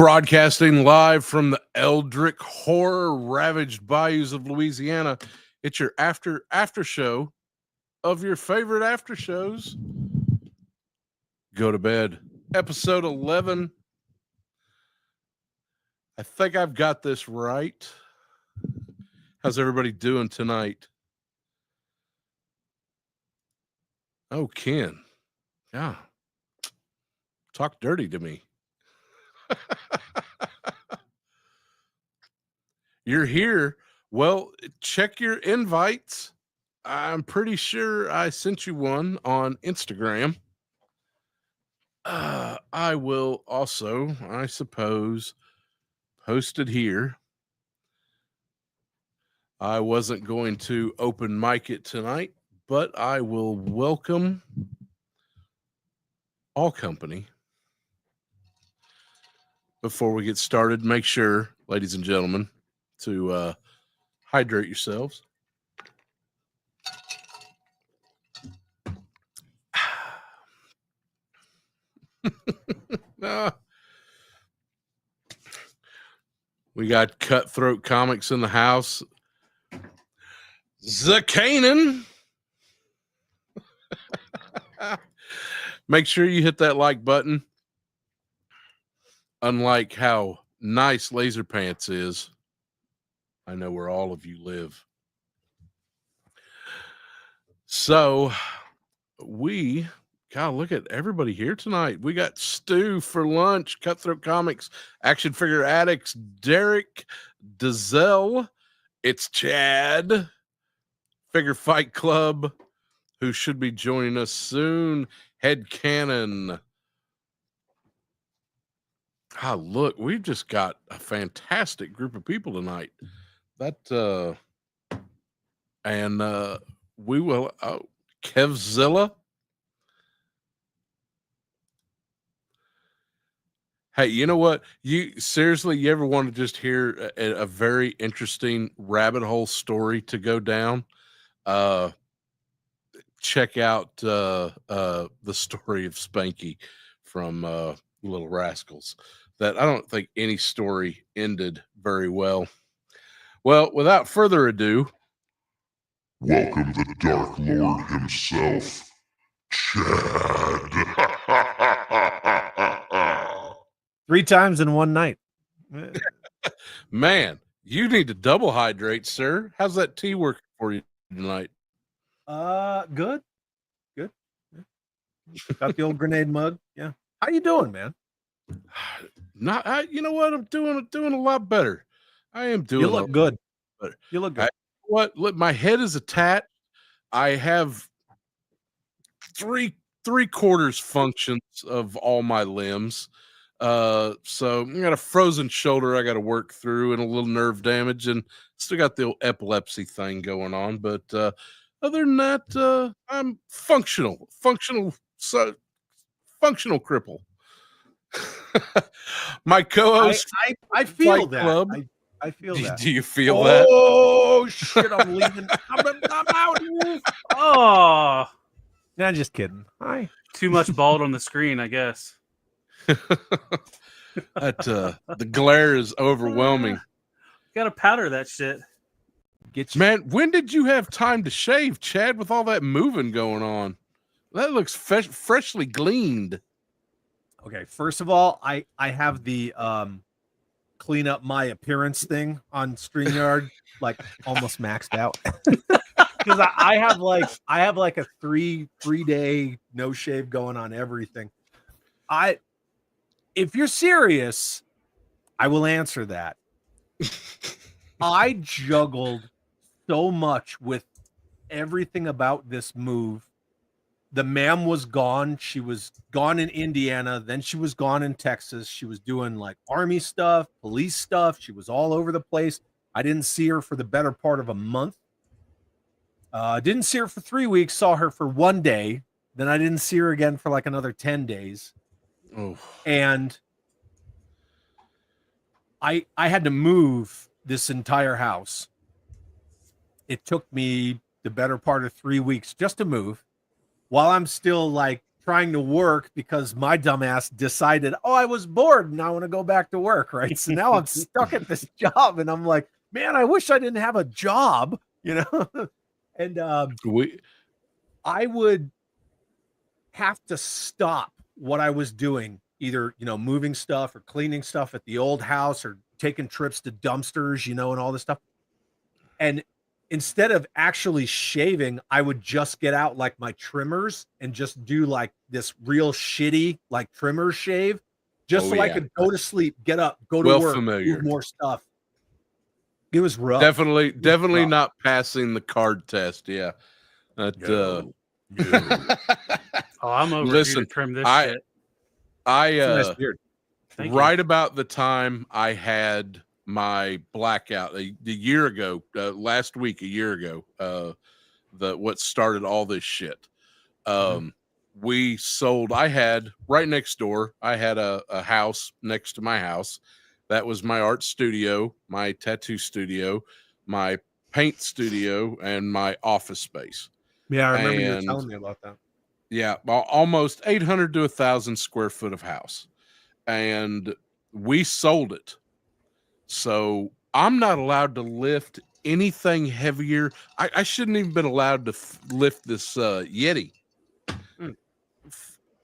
Broadcasting live from the eldritch horror ravaged bayous of Louisiana. It's your after show of your favorite after shows. Go to Bed, episode 11. I think I've got this right. How's everybody doing tonight? Oh, Ken. Yeah. Talk dirty to me. You're here. Well, check your invites. I'm pretty sure I sent you one on Instagram. I will also, I suppose, post it here. I wasn't going to open mic it tonight, but I will welcome all company. Before we get started, make sure, ladies and gentlemen, to hydrate yourselves. We got Cutthroat Comics in the house. Zakanan. Make sure you hit that like button. Unlike how nice Laser Pants is, I know where all of you live. So God, look at everybody here tonight. We got Stu for lunch, Cutthroat Comics, Action Figure Addicts, Derek, Dazelle, it's Chad, Figure Fight Club, who should be joining us soon, Headcanon. Look, we've just got a fantastic group of people tonight. We will, Kevzilla. Hey, you know what? You ever want to just hear a very interesting rabbit hole story to go down? Check out the story of Spanky from Little Rascals. That I don't think any story ended very well. Well, without further ado, welcome the Dark Lord himself, Chad. 3 times in one night. Man, you need to double hydrate, sir. How's that tea working for you tonight? Good. Yeah. Got the old grenade mug. Yeah. How you doing, man? You know what? I'm doing a lot better. I am doing. You look good. Better. You look good. Look, my head is attached. I have three quarters functions of all my limbs. So I got a frozen shoulder I got to work through and a little nerve damage, and still got the old epilepsy thing going on. But other than that, I'm functional cripple. My co-host, I feel that. Club. I feel that. Do you feel that? Oh shit! I'm leaving. I'm out. Oh, nah, just kidding. Hi. Too much bald on the screen, I guess. The glare is overwhelming. Gotta powder that shit. Man, when did you have time to shave, Chad, with all that moving going on? That looks freshly gleaned. Okay, first of all, I have the clean up my appearance thing on StreamYard like almost maxed out. Because I have like a three day no shave going on everything. If you're serious, I will answer that. I juggled so much with everything about this move. The ma'am was gone. She was gone in Indiana. Then she was gone in Texas. She was doing like army stuff, police stuff. She was all over the place. I didn't see her for the better part of a month. Didn't see her for 3 weeks. Saw her for 1 day. Then I didn't see her again for like another 10 days. Oh. And I had to move this entire house. It took me the better part of 3 weeks just to move, while I'm still like trying to work because my dumbass decided, oh, I was bored and I want to go back to work, right? So now I'm stuck at this job, and I'm like, man, I wish I didn't have a job, and I would have to stop what I was doing, either moving stuff or cleaning stuff at the old house or taking trips to dumpsters, and all this stuff. And instead of actually shaving, I would just get out like my trimmers and just do like this real shitty like trimmer shave, just so I could go to sleep, get up, go to work, do more stuff. It was rough. Definitely not passing the card test. Yeah. Oh, I'm over here to trim this shit. Nice beard. Right about the time I had my blackout a year ago, last week, a year ago, what started all this shit. We sold, I had right next door, I had a house next to my house. That was my art studio, my tattoo studio, my paint studio, and my office space. Yeah, I remember you telling me about that. Yeah, almost 800 to 1,000 square foot of house. And we sold it. So I'm not allowed to lift anything heavier. I shouldn't even been allowed to lift this Yeti.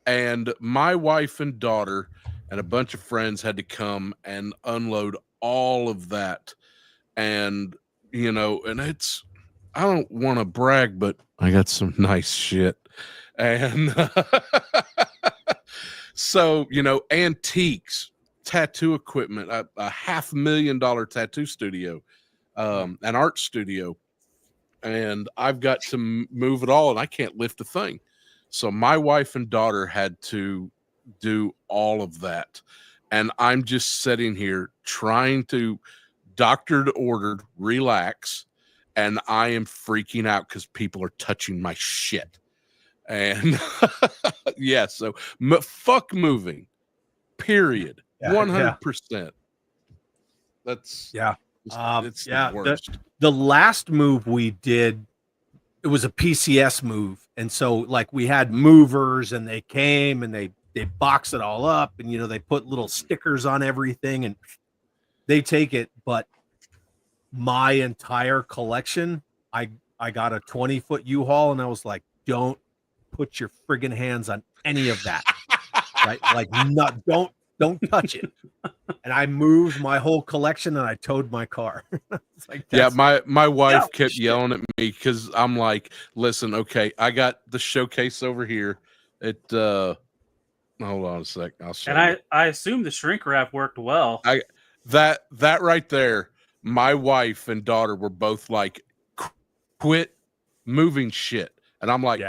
And my wife and daughter and a bunch of friends had to come and unload all of that. And, and I don't want to brag, but I got some nice shit. And so, antiques, tattoo equipment, a $500,000 tattoo studio, an art studio, and I've got to move it all, and I can't lift a thing. So my wife and daughter had to do all of that, and I'm just sitting here trying to doctored ordered relax, and I am freaking out because people are touching my shit. And yeah, so fuck moving, period. 100%. That's it's the worst. The last move we did, it was a PCS move, and so like we had movers, and they came and they box it all up, and they put little stickers on everything, and they take it. But my entire collection, I got a 20-foot U-Haul, and I was like, don't put your friggin' hands on any of that. Right? Like, don't touch it. And I moved my whole collection, and I towed my car. Like, yeah, my wife kept yelling at me because I'm like, listen, okay, I got the showcase over here. Hold on a sec. I'll show you. I assume the shrink wrap worked well. That right there, my wife and daughter were both like, quit moving shit. And I'm like,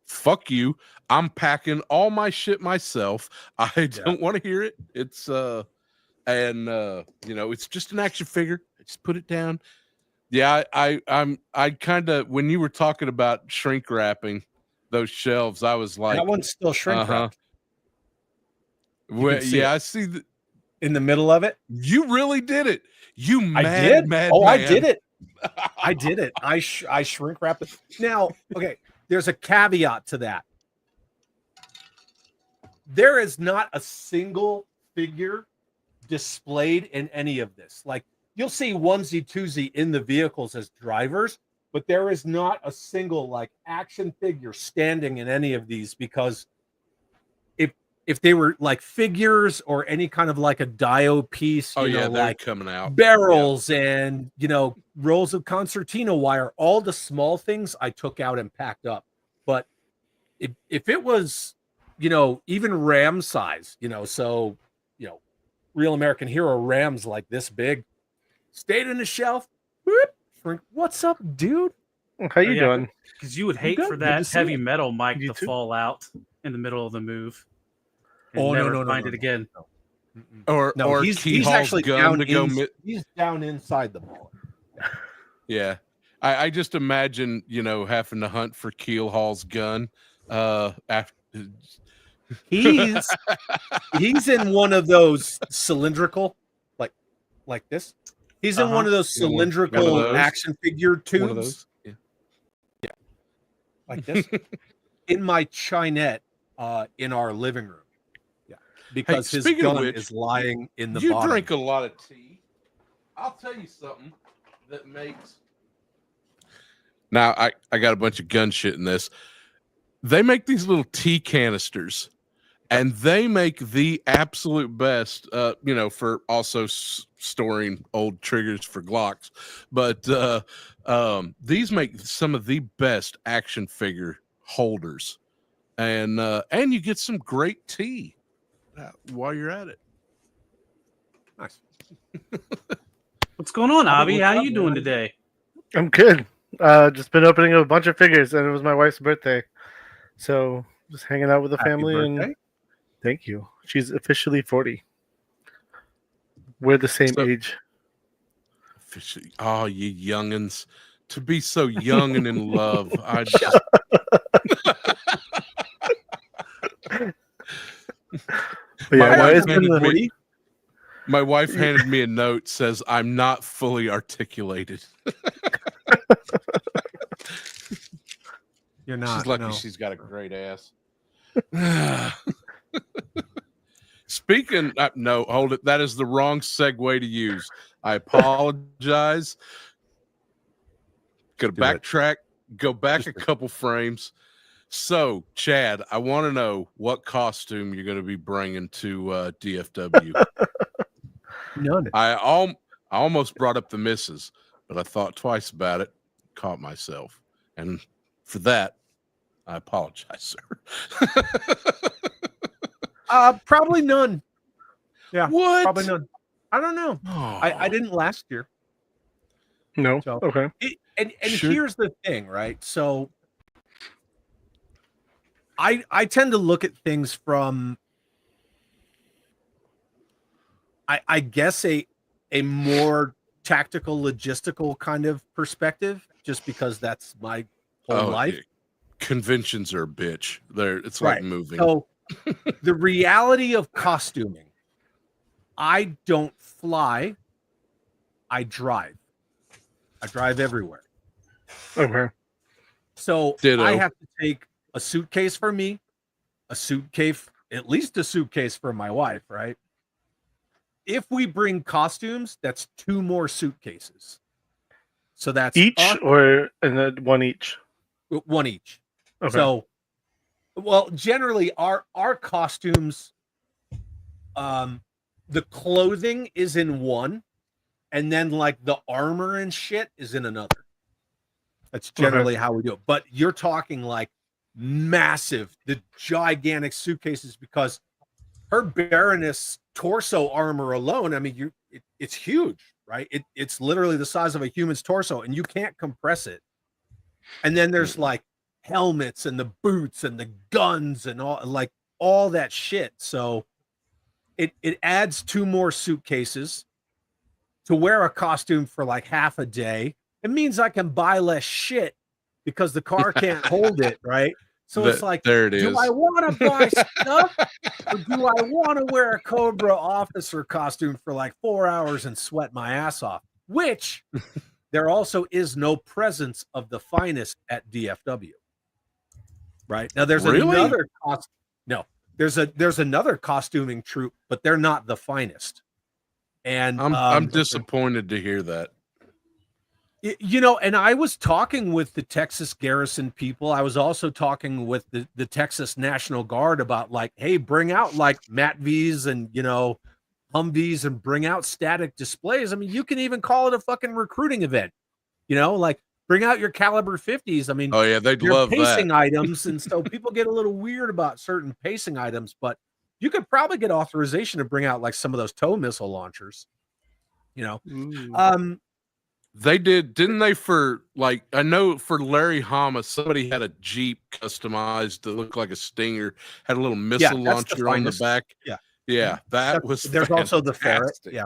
fuck you. I'm packing all my shit myself. I don't want to hear it. It's it's just an action figure. I just put it down. Yeah, I kind of, when you were talking about shrink wrapping those shelves, I was like, that one's still shrink wrapped. I see in the middle of it. You really did it. I did. I did it. I did it. I shrink wrapped it. Now, okay, there's a caveat to that. There is not a single figure displayed in any of this. Like, you'll see onesie twosie in the vehicles as drivers, but there is not a single like action figure standing in any of these, because if they were like figures or any kind of like a dio piece, they're like coming out barrels and rolls of concertina wire, all the small things I took out and packed up. But if it was even ram size, so Real American Hero rams like this big, stayed in the shelf. Whoop, what's up, dude? How you doing? Because you would hate for that heavy metal mic to fall out in the middle of the move. Never find it again. Or he's actually down to go. He's down inside the ball. Yeah, I just imagine having to hunt for Keel Hall's gun. After he's in one of those cylindrical, like this. He's in one of those cylindrical action figure tubes. One of those. Yeah. Like this. In my Chinette, in our living room. Yeah, because Hey, his speaking of gun which, is lying in the you bottom. drink a lot of tea. I'll tell you something that makes. Now I got a bunch of gun shit in this. They make these little tea canisters, and they make the absolute best. For also storing old triggers for Glocks, but these make some of the best action figure holders, and you get some great tea while you're at it. Nice. What's going on, Abby? How you doing today? I'm good. Just been opening a bunch of figures, and it was my wife's birthday, so just hanging out with the family. And thank you. She's officially 40. We're the same age. Officially, oh, you youngins! To be so young and in love, I just. My wife handed me a note, says I'm not fully articulated. You're not. She's lucky she's got a great ass. Speaking, no, hold it. That is the wrong segue to use. I apologize. Gotta backtrack, go back a couple frames. So, Chad, I want to know what costume you're going to be bringing to DFW. None. I almost brought up the missus, but I thought twice about it, caught myself. And for that, I apologize, sir. Probably none. Yeah. What? Probably none. I don't know. Oh. I didn't last year. No. So, okay. And here's the thing, right? So I tend to look at things from I guess a more tactical, logistical kind of perspective, just because that's my whole life. Yeah. Conventions are a bitch. It's like moving. So the reality of costuming, I don't fly, I drive. I drive everywhere. Okay. So Ditto. I have to take a suitcase for me, at least a suitcase for my wife, right? If we bring costumes, that's 2 more suitcases. So that's each or and then one each? One each. Okay. So, well, generally our costumes, the clothing is in one, and then like the armor and shit is in another. That's generally how we do it. But you're talking like massive, the gigantic suitcases, because her Baroness torso armor alone, I mean, it's huge, right? It's literally the size of a human's torso, and you can't compress it. And then there's like helmets and the boots and the guns and all that shit. So it adds 2 more suitcases. To wear a costume for like half a day, it means I can buy less shit because the car can't hold it, right? So it's like, there it is. Do I want to buy stuff, or do I want to wear a Cobra officer costume for like 4 hours and sweat my ass off? Which there also is no presence of the finest at DFW. Right now, there's another there's another costuming troupe, but they're not the finest. And I'm disappointed to hear that. And I was talking with the Texas Garrison people. I was also talking with the Texas National Guard about like, hey, bring out like MATVs and Humvees and bring out static displays. I mean, you can even call it a fucking recruiting event. Like bring out your caliber 50s. I mean, oh yeah, they'd love pacing that. items, and so people get a little weird about certain pacing items, but you could probably get authorization to bring out like some of those tow missile launchers. They didn't they? For like, I know for Larry Hama, somebody had a Jeep customized to look like a Stinger, had a little missile launcher on the back. Yeah, that was. There's fantastic. also the Ferret. Yeah.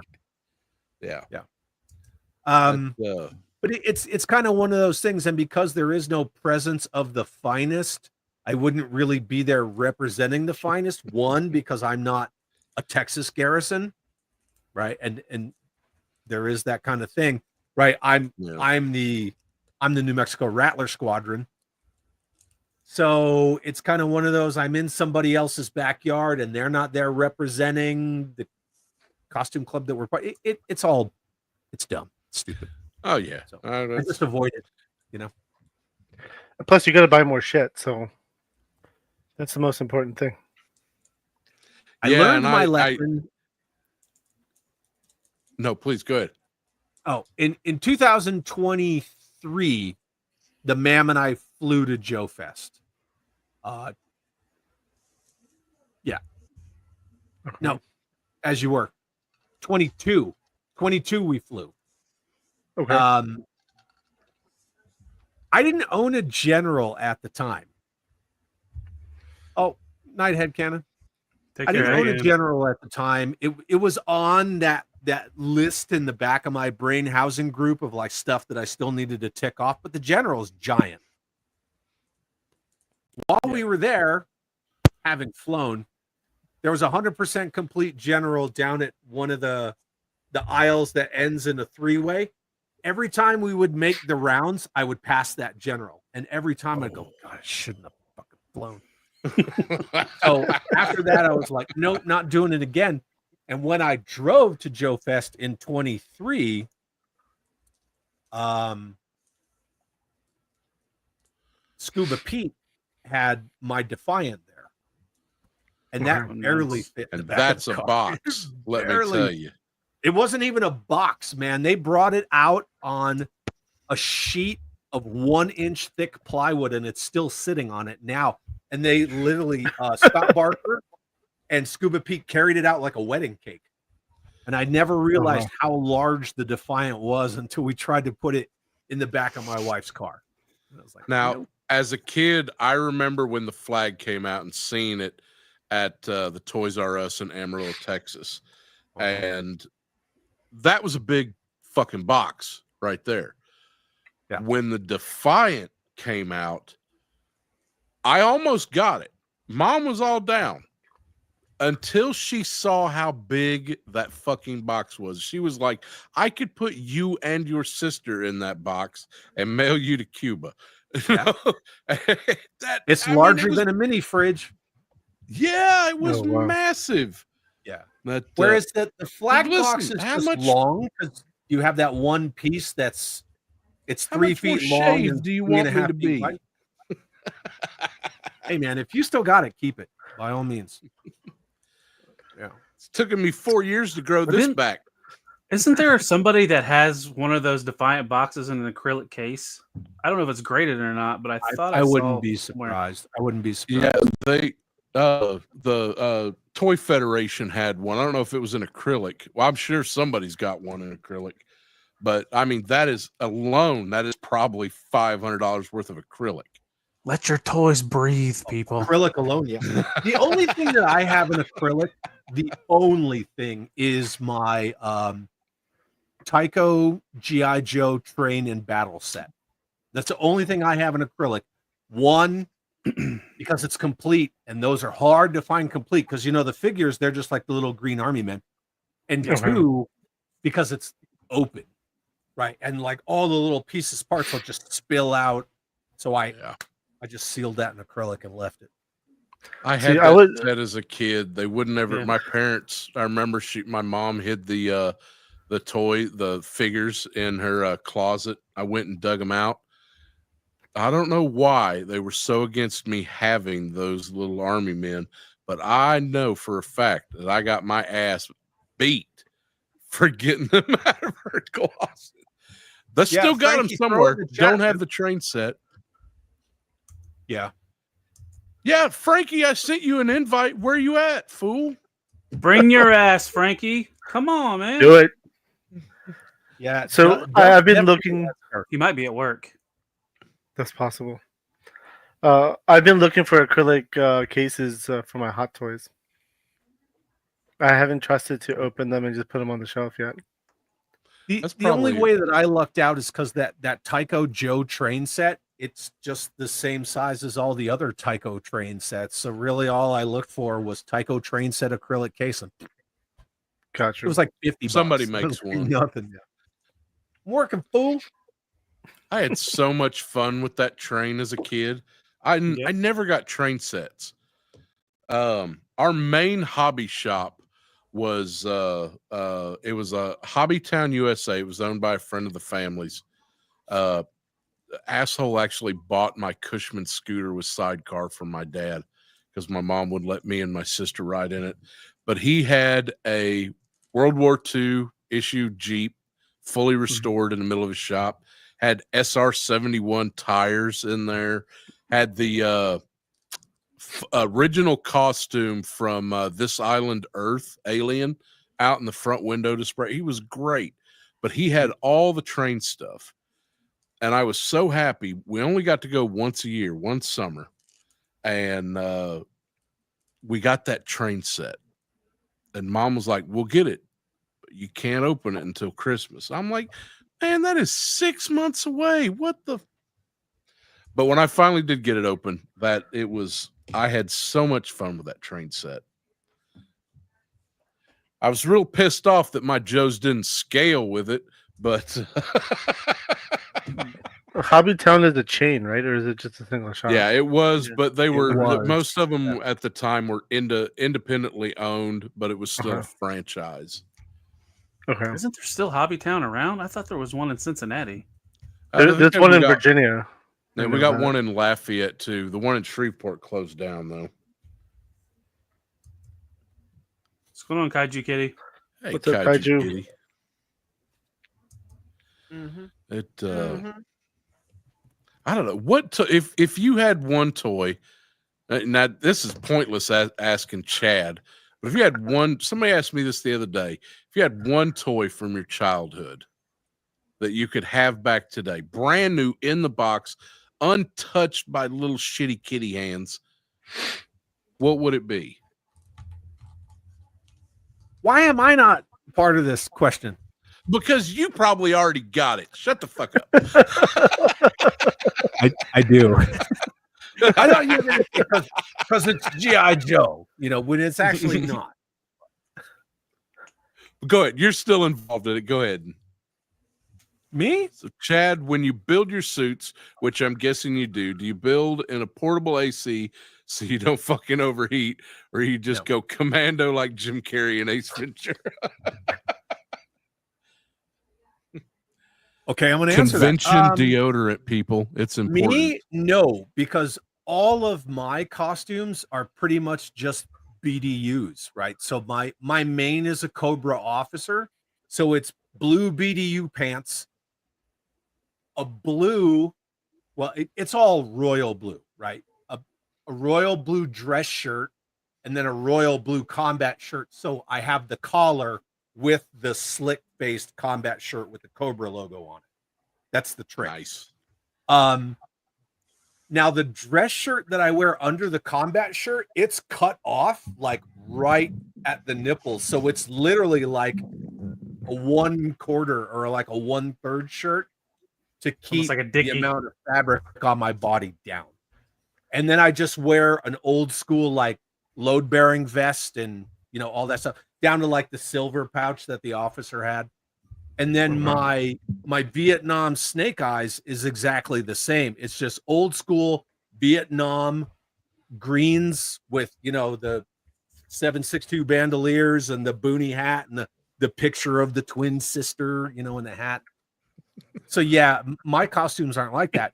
But it's kind of one of those things, and because there is no presence of the finest, I wouldn't really be there representing the finest. One, because I'm not a Texas Garrison, right? And there is that kind of thing, right? I'm the New Mexico Rattler Squadron, So it's kind of one of those, I'm in somebody else's backyard and they're not there representing the costume club that we're part. It's dumb. It's stupid. Oh yeah. So I just avoid it, you know. Plus, you got to buy more shit, so that's the most important thing. I learned my lesson. No, please, go ahead. Oh, in 2023, the Mam and I flew to Joe Fest. Yeah. No, as you were. 22 we flew. Okay. I didn't own a General at the time. Oh, Nighthead Cannon. I didn't own a General at the time. It was on that list in the back of my brain housing group of like stuff that I still needed to tick off, but the General is giant. While we were there, having flown, there was 100% complete General down at one of the aisles that ends in a three-way. Every time we would make the rounds, I would pass that General. And every time I'd go, God, I shouldn't have fucking flown. So after that, I was like, nope, not doing it again. And when I drove to Joe Fest in 23, Scuba Pete had my Defiant there. And that barely fit in the back that's of the a car. box, let me tell you. It wasn't even a box, man. They brought it out on a sheet of 1-inch thick plywood, and it's still sitting on it now. And they literally, Scott Barker and Scuba Pete carried it out like a wedding cake. And I never realized how large the Defiant was until we tried to put it in the back of my wife's car. And I was like, now, as a kid, I remember when the flag came out and seeing it at the Toys R Us in Amarillo, Texas. And that was a big fucking box right there. Yeah. When the Defiant came out, I almost got it. Mom was all down until she saw how big that fucking box was. She was like, I could put you and your sister in that box and mail you to Cuba. Yeah. It's larger than a mini fridge. Yeah, it was massive. Yeah. But, whereas the flag listen, box is just long because you have that one piece it's 3 feet long. And do you want me to be? Hey man, if you still got it, keep it by all means. Yeah, it's taken me 4 years to grow this back. Isn't there somebody that has one of those Defiant boxes in an acrylic case? I don't know if it's graded or not, but I thought I wouldn't be surprised. I wouldn't be surprised. Yeah, the Toy Federation had one. I don't know if it was an acrylic. Well, I'm sure somebody's got one in acrylic. But I mean, that is probably $500 worth of acrylic. Let your toys breathe, people. Acrylic alone, yeah. The only thing that I have in acrylic, the only thing is my Tyco G.I. Joe train and battle set. That's the only thing I have in acrylic. One, because it's complete, and those are hard to find complete because, you know, the figures, they're just like the little green army men. And two, because it's open, right? And like all the little pieces, parts will just spill out. So I just sealed that in acrylic and left it. I had that set as a kid. They wouldn't ever. My parents. I remember my mom hid the figures in her closet. I went and dug them out. I don't know why they were so against me having those little army men, but I know for a fact that I got my ass beat for getting them out of her closet. They still got them somewhere. Don't have the train set. Yeah. Yeah, Frankie, I sent you an invite. Where you at, fool? Bring your ass, Frankie. Come on, man. Do it. Yeah. So I've been looking. He might be at work. That's possible. I've been looking for acrylic cases for my Hot Toys. I haven't trusted to open them and just put them on the shelf yet. The only way that I lucked out is because that Tyco Joe train set, it's just the same size as all the other Tyco train sets. So really all I looked for was Tyco train set acrylic casing. Gotcha. It was like $50. Somebody makes one. Nothing. I'm working, fool. I had so much fun with that train as a kid. I never got train sets. Our main hobby shop was it was a Hobby Town, USA. It was owned by a friend of the family's. Asshole actually bought my Cushman scooter with sidecar from my dad because my mom would let me and my sister ride in it. But he had a World War II issue Jeep, fully restored in the middle of his shop, had SR-71 tires in there, had the original costume from This Island Earth, Alien, out in the front window display. He was great, but he had all the train stuff. And I was so happy. We only got to go once a year, one summer. And we got that train set. And Mom was like, we'll get it, but you can't open it until Christmas. I'm like, man, that is 6 months away. What the? But when I finally did get it open, I had so much fun with that train set. I was real pissed off that my Joes didn't scale with it, but Hobby Town is a chain, right? Or is it just a single shop? yeah, it was, but they were was. most of them at the time were independently owned, but it was still a franchise. Okay. Isn't there still Hobby Town around? I thought there was one in Cincinnati. There's one in Virginia. And we got one in Lafayette too. The one in Shreveport closed down though. What's going on, Kaiju Kitty? Hey, What's up, Kaiju? Kitty. I don't know what if you had one toy. Now this is pointless asking Chad, but if you had one, somebody asked me this the other day. If you had one toy from your childhood that you could have back today, brand new in the box, untouched by little shitty kitty hands, what would it be? Why am I not part of this question? Because you probably already got it. Shut the fuck up. I do. I thought you were going to say because it's G.I. Joe, when it's actually not. Go ahead. You're still involved in it. Go ahead. Me? So, Chad, when you build your suits, which I'm guessing you do you build in a portable AC so you don't fucking overheat, or you just go commando like Jim Carrey and Ace Ventura? Okay, I'm going to answer that. Convention deodorant, people. It's important. Me, no, because all of my costumes are pretty much just BDUs, right? So my main is a Cobra officer, so it's blue BDU pants, a blue, well, it's all royal blue, right? A royal blue dress shirt, and then a royal blue combat shirt. So I have the collar with the slick-faced combat shirt with the Cobra logo on it. That's the trick. Nice. Now the dress shirt that I wear under the combat shirt, it's cut off like right at the nipples. So it's literally like a 1/4 or like a 1/3 shirt to keep like a the amount of fabric on my body down. And then I just wear an old school like load bearing vest and all that stuff down to like the silver pouch that the officer had. And then my Vietnam snake eyes is exactly the same. It's just old school Vietnam greens with the 762 bandoliers and the boonie hat and the picture of the twin sister, in the hat. So yeah, my costumes aren't like that.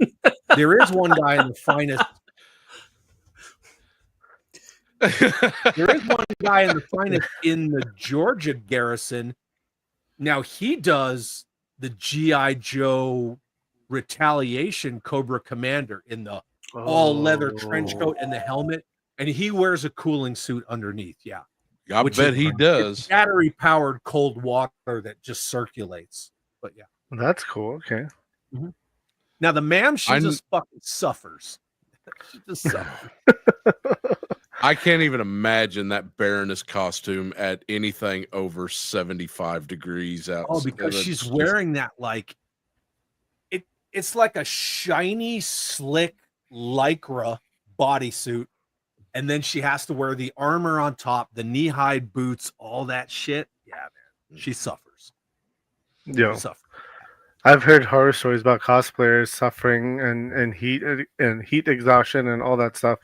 There is one guy in the finest. There is one guy in the finest in the Georgia garrison. Now he does the G.I. Joe Retaliation Cobra Commander in the all leather trench coat and the helmet, and he wears a cooling suit underneath. Yeah, I bet he does. Battery powered cold water that just circulates. But yeah, that's cool. Okay. Mm-hmm. Now the ma'am, she just fucking suffers. She just suffers. I can't even imagine that Baroness costume at anything over 75 degrees out. Oh, because she's wearing that like it's like a shiny, slick lycra bodysuit, and then she has to wear the armor on top, the knee-high boots, all that shit. Yeah, man, she suffers. Yeah. She suffers. I've heard horror stories about cosplayers suffering and heat exhaustion and all that stuff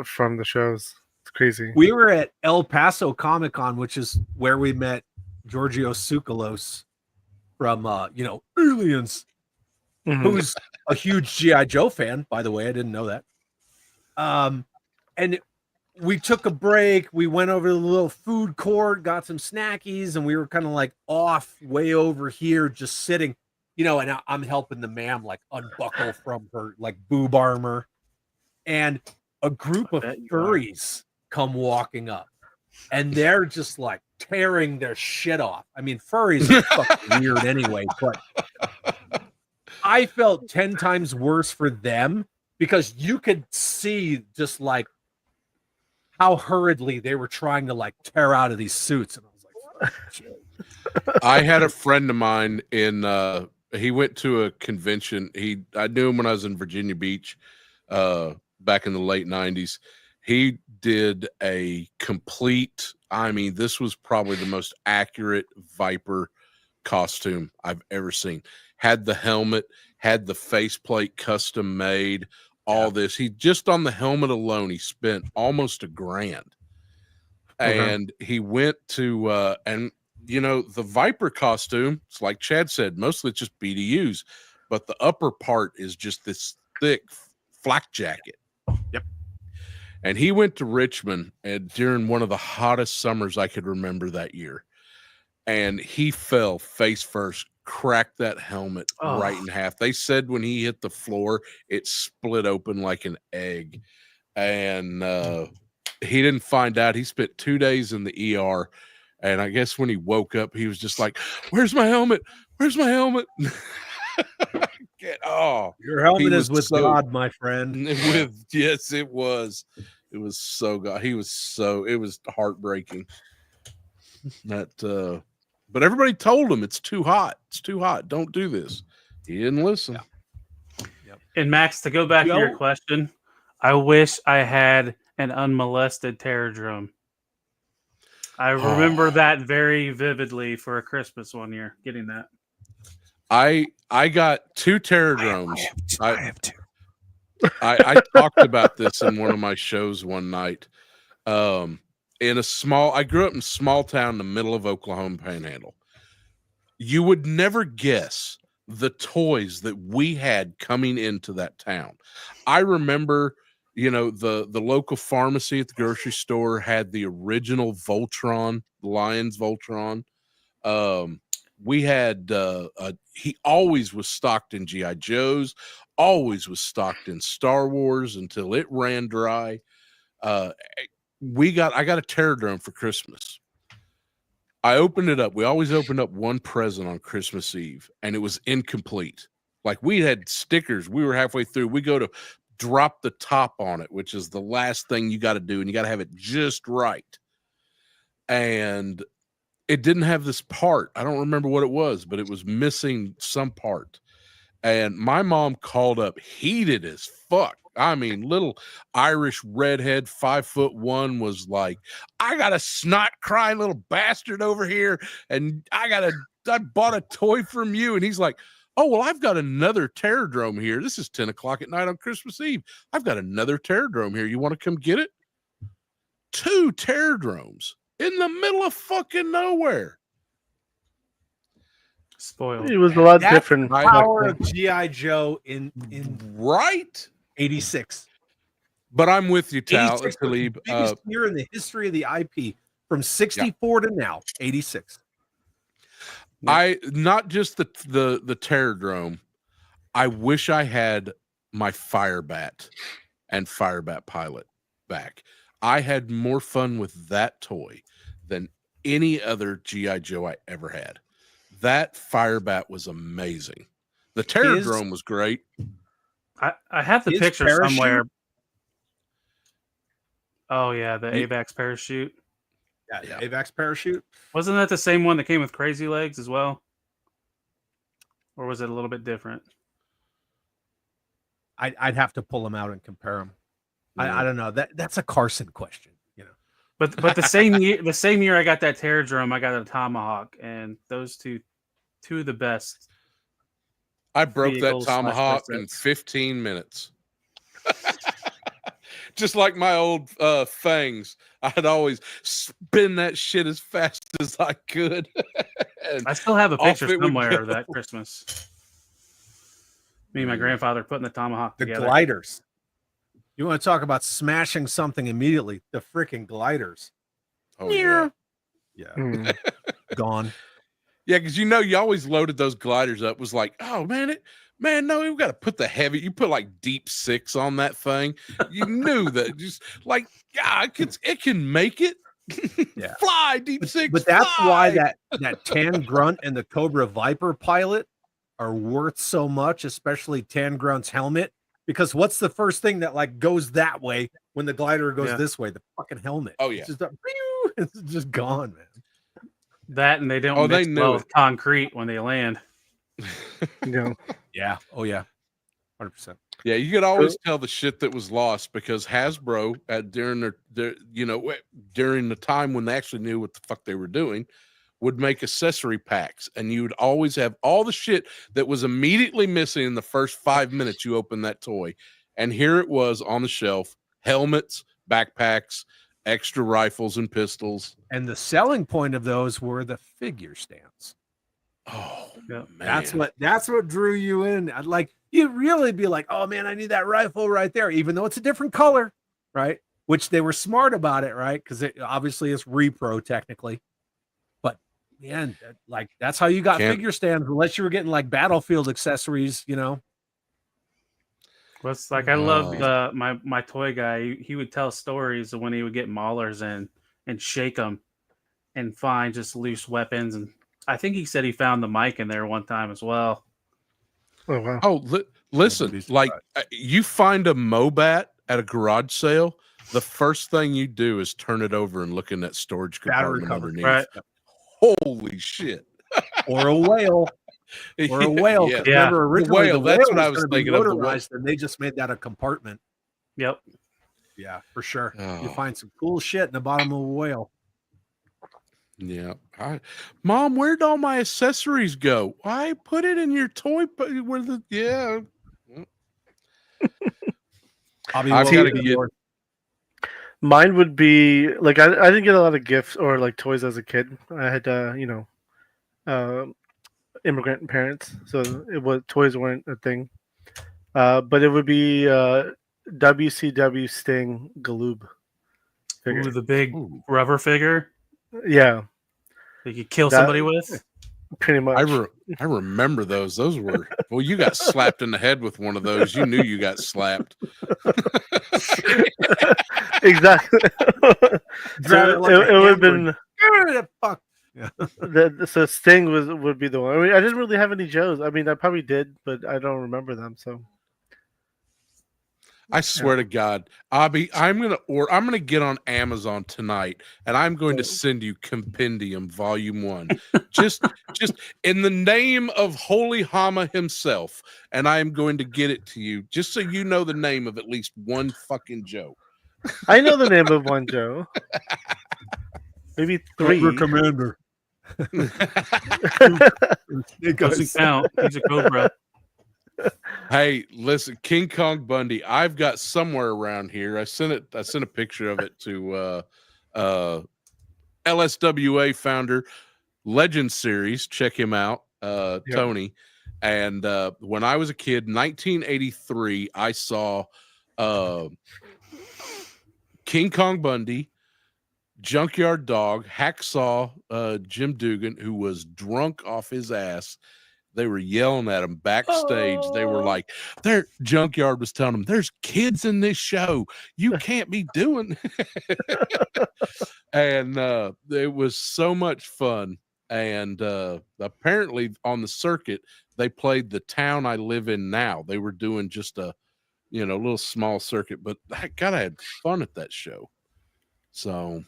from the shows. It's crazy. We were at El Paso Comic Con, which is where we met Giorgio Tsoukalos from Aliens, Mhm. who's a huge GI Joe fan, by the way. I didn't know that. And we took a break. We went over to the little food court, got some snackies, and we were kind of like off way over here, just sitting, and I'm helping the ma'am like unbuckle from her like boob armor. And a group of furries come walking up, and they're just like tearing their shit off. I mean, furries are fucking weird anyway, but I felt 10 times worse for them because you could see just like how hurriedly they were trying to like tear out of these suits. And I was like, oh, shit. I had a friend of mine he went to a convention. I knew him when I was in Virginia Beach back in the late 90s. He did a complete, this was probably the most accurate Viper costume I've ever seen. Had the helmet, had the faceplate custom made, all this. He just on the helmet alone, he spent almost $1,000. And he went to the Viper costume, it's like Chad said, mostly it's just BDUs, but the upper part is just this thick flak jacket. Yep. And he went to Richmond during one of the hottest summers I could remember that year. And he fell face first, cracked that helmet right in half. They said when he hit the floor, it split open like an egg. And he didn't find out. He spent 2 days in the ER. And I guess when he woke up, he was just like, "Where's my helmet? Where's my helmet?" Your helmet is with God, my friend. Yes, it was. It was so God. It was heartbreaking. But everybody told him it's too hot. It's too hot. Don't do this. He didn't listen. Yeah. Yep. And Max, to go back to your question, I wish I had an unmolested Terradrome. I remember that very vividly for a Christmas one year, getting that. I got 2 Terradromes. I have 2. I talked about this in one of my shows one night. I grew up in a small town in the middle of Oklahoma Panhandle. You would never guess the toys that we had coming into that town. I remember, the local pharmacy at the grocery store had the original Voltron, Lions Voltron. We had he always was stocked in GI Joes, always was stocked in Star Wars until it ran dry. I got a Terradrome for Christmas. I opened it up. We always opened up one present on Christmas Eve, and it was incomplete. Like we had stickers. We were halfway through. We go to drop the top on it, which is the last thing you got to do, and you got to have it just right. And it didn't have this part. I don't remember what it was, but it was missing some part. And my mom called up heated as fuck. Little Irish redhead, 5'1", was like, "I got a snot crying little bastard over here, and I bought a toy from you." And he's like, "Oh, well, I've got another Terradrome here. This is 10 o'clock at night on Christmas Eve. I've got another Terradrome here. You want to come get it?" 2 Terradromes in the middle of fucking nowhere. Spoiled. It was a lot different. Power of GI Joe in right 86. But I'm with you, Tal. 86 was the biggest year in the history of the IP from 64 to now. 86. Not just the Terradrome. I wish I had my Firebat and Firebat Pilot back. I had more fun with that toy than any other GI Joe I ever had. That Firebat was amazing. The Terradrome was great. I have the picture parachute? somewhere. Oh yeah, the AVAX parachute. Yeah, AVAX parachute. Wasn't that the same one that came with Crazy Legs as well? Or was it a little bit different? I'd have to pull them out and compare them. I don't know. That's a Carson question, But the same year I got that Terradrome, I got a Tomahawk, and those two of the best I broke that Vehicles / tomahawk in playsets. 15 minutes. Just like my old fangs, I'd always spin that shit as fast as I could. And I still have a off picture it would somewhere go. of that Christmas. Me and my grandfather putting the tomahawk The together. gliders. You want to talk about smashing something immediately? The freaking gliders. Oh, yeah. Yeah. Gone. Yeah, because you always loaded those gliders up. Was like, oh man, no, we've got to put the heavy. You put like deep 6 on that thing. You knew that, just like, yeah, it can make it. Yeah. Fly deep 6. But that's fly! why that Tan Grunt and the Cobra Viper pilot are worth so much, especially Tan Grunt's helmet. Because what's the first thing that like goes that way when the glider goes this way? The fucking helmet. Oh yeah, it's just gone, man. That and they don't mix well with concrete when they land. Yeah. Oh yeah. 100%. Yeah, you could always tell the shit that was lost because Hasbro during the time when they actually knew what the fuck they were doing, would make accessory packs, and you would always have all the shit that was immediately missing in the first 5 minutes you open that toy. And here it was on the shelf: helmets, backpacks, extra rifles and pistols. And the selling point of those were the figure stands. Oh, yeah. Man. That's what drew you in. Like, you'd really be like, oh man, I need that rifle right there, even though it's a different color, right? Which they were smart about it, right? Because it obviously is repro technically. But man, like that's how you got figure stands, unless you were getting like Battlefield accessories, Well, it's like I loved my toy guy. He would tell stories of when he would get maulers in and shake them and find just loose weapons. And I think he said he found the mic in there one time as well. Oh wow! Oh, listen, like you find a Mobat at a garage sale, the first thing you do is turn it over and look in that storage compartment underneath. Right. Holy shit! Or a whale. Or a whale. Yeah. Remember, originally the whale that's what I was thinking of. And they just made that a compartment. Yep. Yeah, for sure. Oh. You find some cool shit in the bottom of a whale. Yeah. Mom, where'd all my accessories go? I put it in your toy. Yeah. I've got to get. Mine would be like I didn't get a lot of gifts or like toys as a kid. I had immigrant parents, so toys weren't a thing. But it would be WCW Sting Galoob figure. Ooh, the big rubber figure. Yeah, that you could kill somebody with. Pretty much. I remember those. Those were you got slapped in the head with one of those. You knew you got slapped. Exactly. So it would have been. Fuck. Yeah. So Sting would be the one. I mean, I didn't really have any Joes. I mean, I probably did, but I don't remember them. So I swear to God, Abby, I'm gonna get on Amazon tonight, and I'm going to send you Compendium Volume 1, just in the name of Holy Hama himself, and I am going to get it to you, just so you know the name of at least one fucking Joe. I know the name of one Joe. Maybe 3. Cobra Commander. It doesn't count. He's a Cobra. Hey, listen, King Kong Bundy. I've got somewhere around here. I sent a picture of it to LSWA founder, Legend Series. Check him out, Tony. And when I was a kid, 1983, I saw King Kong Bundy, Junkyard Dog, Hacksaw Jim Dugan, who was drunk off his ass. They were yelling at him backstage. They were like, Junkyard was telling them, there's kids in this show. You can't be doing. And it was so much fun. And apparently on the circuit, they played The Town I Live In Now. They were doing just a little small circuit, but God, I had fun at that show. So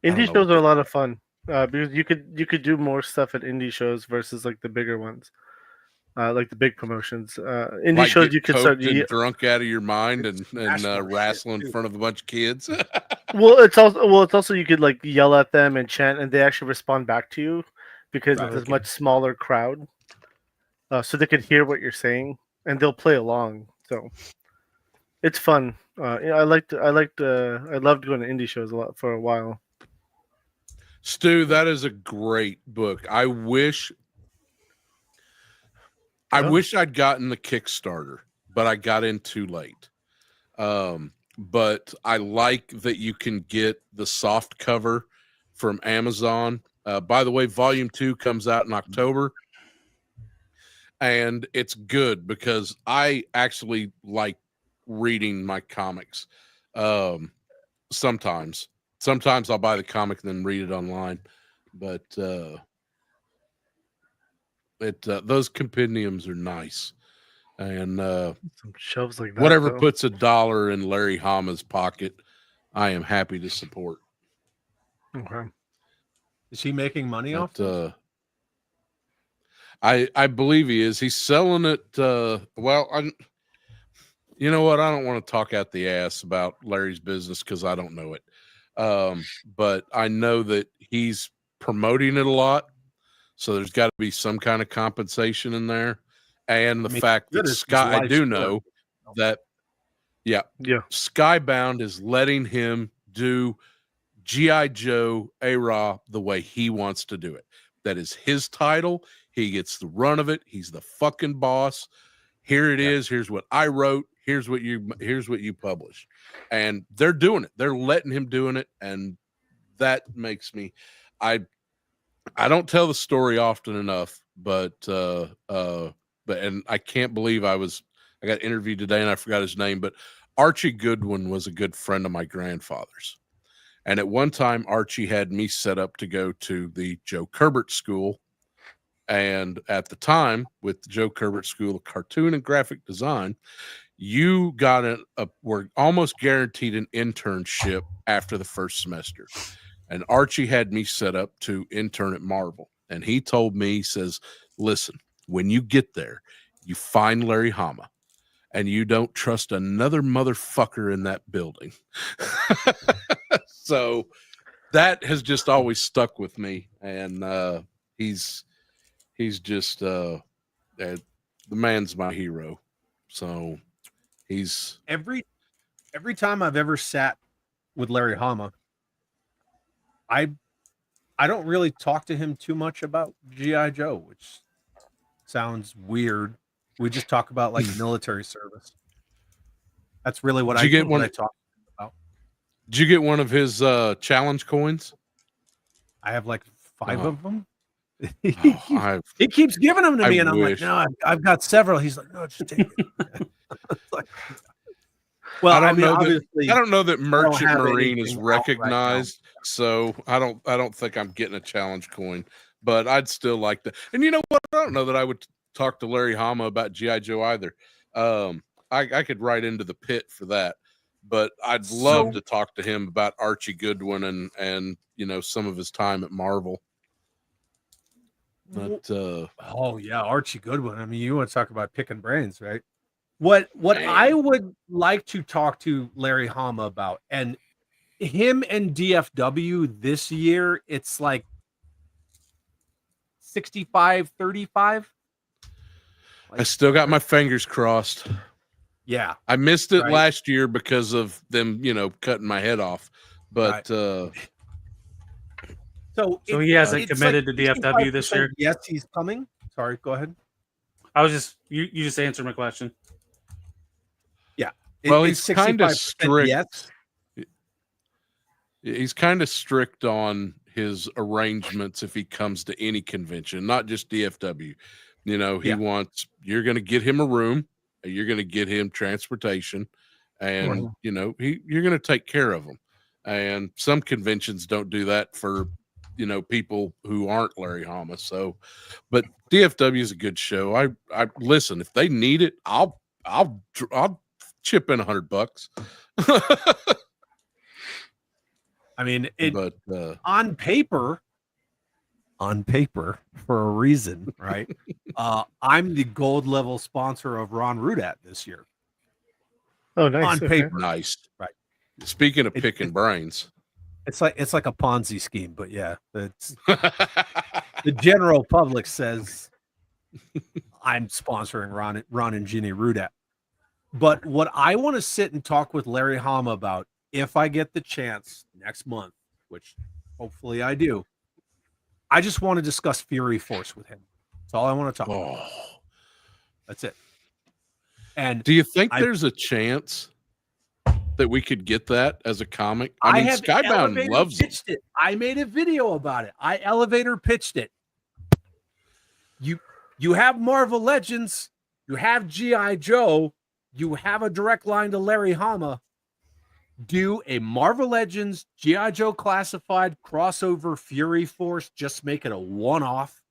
indie shows are a lot of fun. Because you could do more stuff at indie shows versus like the bigger ones, like the big promotions. Indie like shows you could start drunk out of your mind and wrestle in front of a bunch of kids. Well, it's also you could like yell at them and chant, and they actually respond back to you because it's a much smaller crowd. so they can hear what you're saying, and they'll play along. So it's fun. Yeah, I loved going to indie shows a lot for a while. Stu, that is a great book. I wish I'd gotten the Kickstarter, but I got in too late. But I like that you can get the soft cover from Amazon. By the way, Volume 2 comes out in October. And it's good because I actually like reading my comics. Sometimes I'll buy the comic and then read it online, but those compendiums are nice. And some shelves like that. Whatever puts $1 in Larry Hama's pocket, I am happy to support. Okay. Is he making money off this? I believe he is. He's selling it. You know what? I don't want to talk out the ass about Larry's business because I don't know it. But I know that he's promoting it a lot. So there's got to be some kind of compensation in there. And the fact that I do know that, Skybound is letting him do G.I. Joe A-Raw the way he wants to do it. That is his title. He gets the run of it. He's the fucking boss. Here it is. Here's what I wrote. Here's what you published. And they're doing it. They're letting him doing it. And that makes me, I don't tell the story often enough, but I can't believe I got interviewed today and I forgot his name, but Archie Goodwin was a good friend of my grandfather's. And at one time, Archie had me set up to go to the Joe Kubert School. And at the time, with the Joe Kubert School of Cartoon and Graphic Design, you got were almost guaranteed an internship after the first semester. And Archie had me set up to intern at Marvel. And he told me, he says, listen, when you get there, you find Larry Hama. And you don't trust another motherfucker in that building. So that has just always stuck with me. And he's just the man's my hero. So he's every time I've ever sat with Larry Hama, I don't really talk to him too much about G.I. Joe, which sounds weird. We just talk about like military service. That's really what I talk about. Did you get one of his challenge coins? I have like 5 of them. He keeps giving them to me, and I'm like, no, I've got several. He's like, no, just take it. Well, I don't know that Merchant Marine is recognized, so I don't think I'm getting a challenge coin, but I'd still like that. And you know what? I don't know that I would talk to Larry Hama about G.I. Joe either. I could write into the pit for that, but I'd love to talk to him about Archie Goodwin and some of his time at Marvel. But Archie Goodwin. I mean, you want to talk about picking brains, right? What I would like to talk to Larry Hama about, and him and DFW this year, it's like 65-35. I still got my fingers crossed. Yeah. I missed it last year because of them, cutting my head off. But So he hasn't committed to DFW this year? Yes, he's coming. Sorry, go ahead. I was just you just answered my question. Yeah. Well, he's kind of strict. Yes. He's kind of strict on his arrangements if he comes to any convention, not just DFW. He wants, you're going to get him a room, you're going to get him transportation, and you're going to take care of him. And some conventions don't do that for people who aren't Larry Hama. So, but DFW is a good show. I listen, if they need it, I'll chip in $100. I mean, on paper for a reason, right? I'm the gold level sponsor of Ron Rudat this year. Oh, nice. On paper. Nice. Right. Speaking of picking brains. It's like a Ponzi scheme, but yeah, it's the general public says I'm sponsoring Ron and Ginny Rudat. But what I want to sit and talk with Larry Hama about, if I get the chance next month, which hopefully I do, I just want to discuss Fury Force with him. That's all I want to talk about. That's it. And do you think there's a chance that we could get that as a comic? I mean, Skybound loves pitched it. I made a video about it. I elevator pitched it. You have Marvel Legends, you have G.I. Joe, you have a direct line to Larry Hama. Do a Marvel Legends, G.I. Joe Classified crossover Fury Force. Just make it a one-off.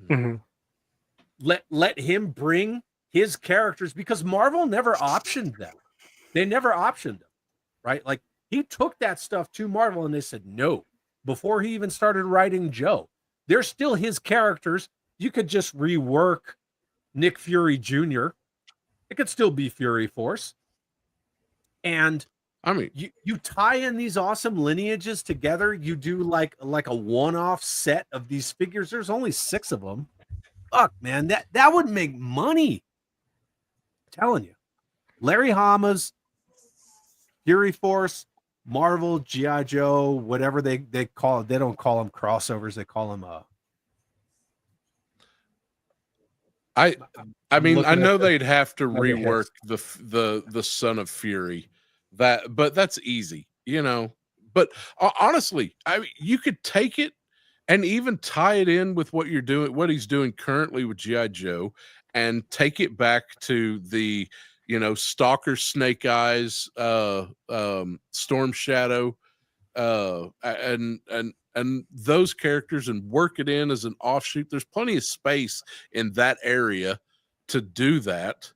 Mhm. Let him bring his characters, because Marvel never optioned them. They never optioned them, right? Like, he took that stuff to Marvel and they said no before he even started writing Joe. They're still his characters. You could just rework Nick Fury Jr. It could still be Fury Force. And I mean, you tie in these awesome lineages together. You do like a one-off set of these figures. There's only 6 of them. Fuck, man, that would make money. I'm telling you. Larry Hama's Fury Force, Marvel, G.I. Joe, whatever they call it. They don't call them crossovers. They call them I mean, I know they'd have to rework the Son of Fury, but that's easy, you know. But honestly, I mean, you could take it and even tie it in with what he's doing currently with G.I. Joe, and take it back to the, you know, Stalker, Snake Eyes, Storm Shadow, and those characters, and work it in as an offshoot. There's plenty of space in that area to do that.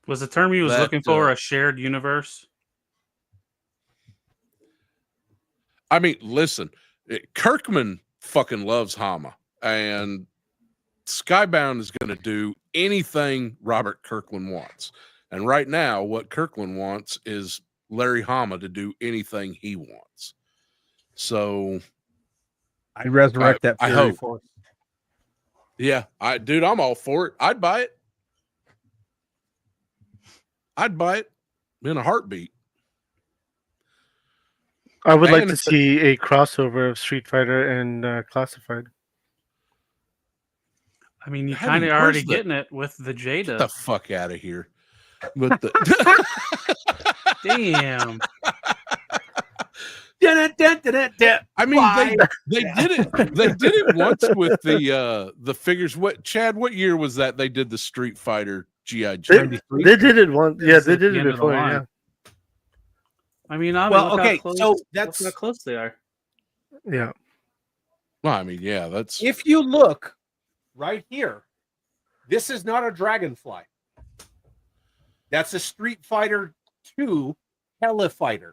Was the term he was looking for a shared universe? I mean, listen, Kirkman fucking loves Hama, and Skybound is going to do anything Robert Kirkland wants. And right now, what Kirkland wants is Larry Hama to do anything he wants. So I resurrect that Fury I hope. Force. Yeah, I'm all for it. I'd buy it. I'd buy it in a heartbeat. I would like to see a crossover of Street Fighter and Classified. I mean, you kind of already getting it with the Jada. Get the fuck out of here. With the damn. I mean, they did it. They did it once with the figures. What year was that they did the Street Fighter G.I. Joe? They did it once. Yeah, they did it before. Yeah. I mean, so that's how close they are. Yeah. Well, I mean, yeah, that's. If you look right here, this is not a Dragonfly. That's a Street Fighter 2 Telefighter,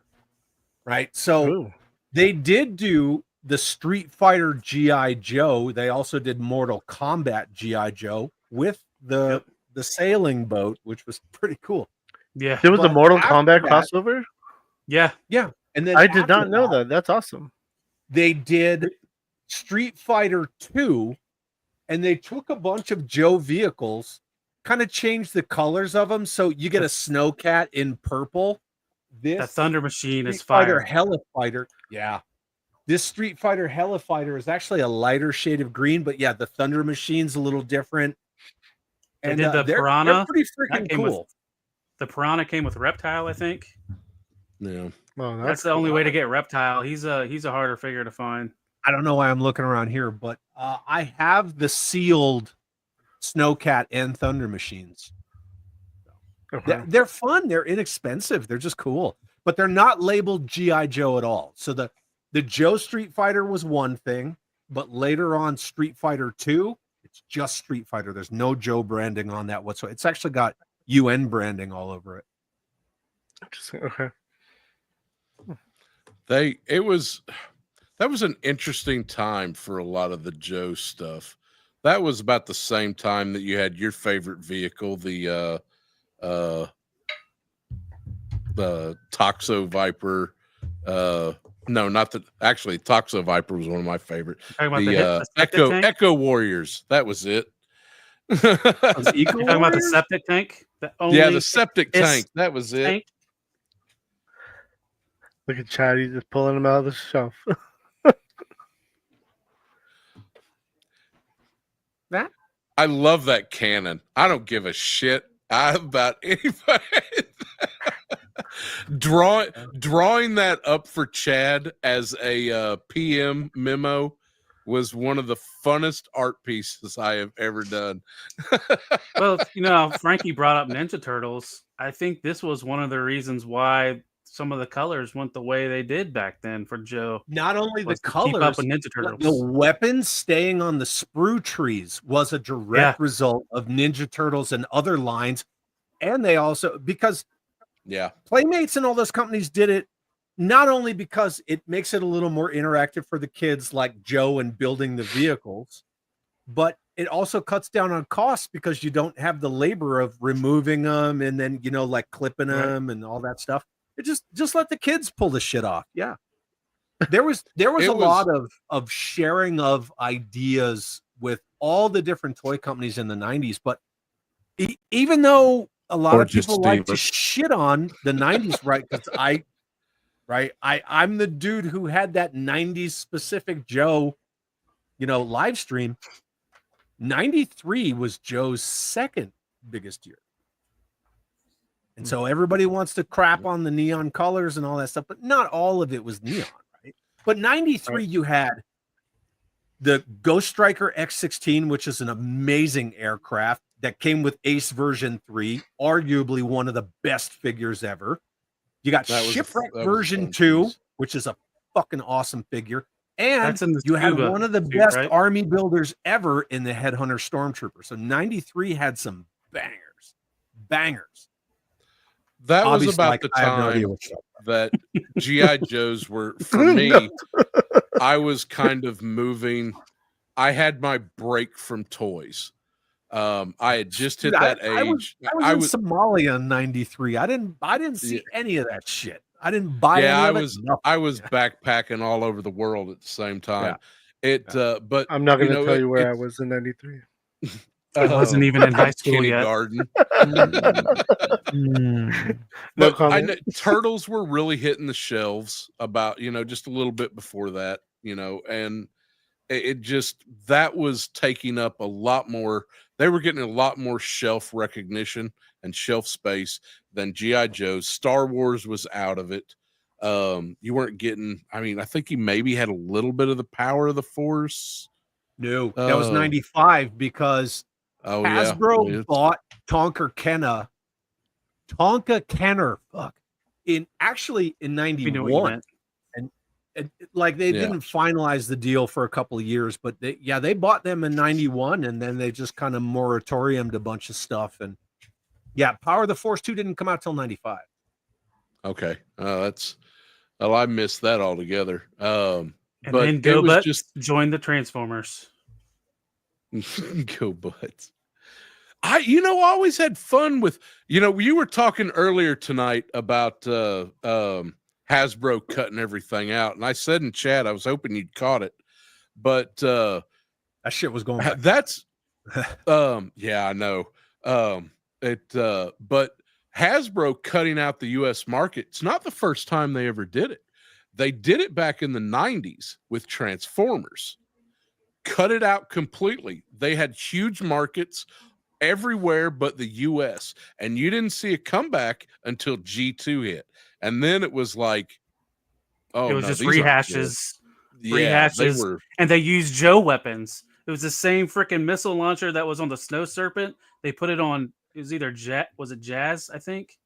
right? So they did do the Street Fighter G.I. Joe. They also did Mortal Kombat G.I. Joe with the sailing boat, which was pretty cool. Yeah. There was a Mortal Kombat crossover? Yeah. Yeah. And then I did not know that. That's awesome. They did Street Fighter 2, and they took a bunch of Joe vehicles, kind of changed the colors of them. So you get a Snowcat in purple. The Thunder Machine is fire. fire. Helifighter. Yeah. This Street Fighter Helifighter is actually a lighter shade of green, but yeah, the Thunder Machine's a little different. And did the Piranha. They're pretty freaking cool. The Piranha came with Reptile, I think. Yeah. Well, that's the only way to get Reptile. He's a harder figure to find. I don't know why I'm looking around here, but I have the sealed Snowcat and Thunder Machines. Okay. They're fun. They're inexpensive. They're just cool, but they're not labeled G.I. Joe at all. So the Joe Street Fighter was one thing, but later on Street Fighter 2, it's just Street Fighter. There's no Joe branding on that whatsoever. It's actually got UN branding all over it. Interesting. Okay. That was an interesting time for a lot of the Joe stuff. That was about the same time that you had your favorite vehicle, the Toxo Viper. No, not the actually Toxo Viper was one of my favorite. The Echo Warriors. That was it. Those Eco You're talking about the Warriors? septic tank? Yeah, the septic it's tank. That was it. tank? Look at Chad. He's just pulling them out of the shelf. That? I love that cannon. I don't give a shit about anybody. Drawing that up for Chad as a PM memo was one of the funnest art pieces I have ever done. Well, you know, Frankie brought up Ninja Turtles. I think this was one of the reasons why some of the colors went the way they did back then for Joe. Not only the Was to keep colors, up with Ninja but Turtles. the weapons staying on the sprue trees was a direct result of Ninja Turtles and other lines. And they also, because Yeah, Playmates and all those companies did it not only because it makes it a little more interactive for the kids like Joe and building the vehicles, but it also cuts down on costs because you don't have the labor of removing them and then, you know, like clipping them and all that stuff. It just let the kids pull the shit off. Yeah. There was a lot of sharing of ideas with all the different toy companies in the 90s, but even though a lot of people like to shit on the 90s, right? Because I'm the dude who had that 90s specific Joe, you know, live stream. 93 was Joe's second biggest year. And so everybody wants to crap on the neon colors and all that stuff, but not all of it was neon, right? But 93, you had the Ghost Striker X-16, which is an amazing aircraft that came with Ace version 3, arguably one of the best figures ever. You got Shipwreck version 2, which is a fucking awesome figure. And you had one of the best army builders ever in the Headhunter Stormtrooper. So 93 had some bangers. That was about the time that G.I. Joes were, for me, I was kind of moving. I had my break from toys. I had just hit that age. I was in Somalia in 93. I didn't see any of that shit. I didn't buy any of it. I was backpacking all over the world at the same time. But I'm not going to tell you where I was in 93. I wasn't even in high school yet. Garden. No comment. Turtles were really hitting the shelves about, you know, just a little bit before that, you know, and it just, that was taking up a lot more. They were getting a lot more shelf recognition and shelf space than G.I. Joe's. Star Wars was out of it. You weren't getting, I mean, I think you maybe had a little bit of the Power of the Force. No, that was 95 because Hasbro bought Tonka Kenner, in 91. And like they didn't finalize the deal for a couple of years, but they bought them in 91, and then they just kind of moratoriumed a bunch of stuff. And Power of the Force 2 didn't come out till 95. Okay. I missed that altogether. And then GoButt just joined the Transformers. GoButt. I always had fun with, you were talking earlier tonight about Hasbro cutting everything out, and I said in chat, I was hoping you'd caught it, but that shit was going back. That's I know. But Hasbro cutting out the US market, it's not the first time they ever did it. They did it back in the 90s with Transformers. Cut it out completely. They had huge markets everywhere but the US, and you didn't see a comeback until G2 hit. And then it was like, it was just rehashes. And they used Joe weapons. It was the same freaking missile launcher that was on the Snow Serpent. They put it on, it was either Jazz, I think.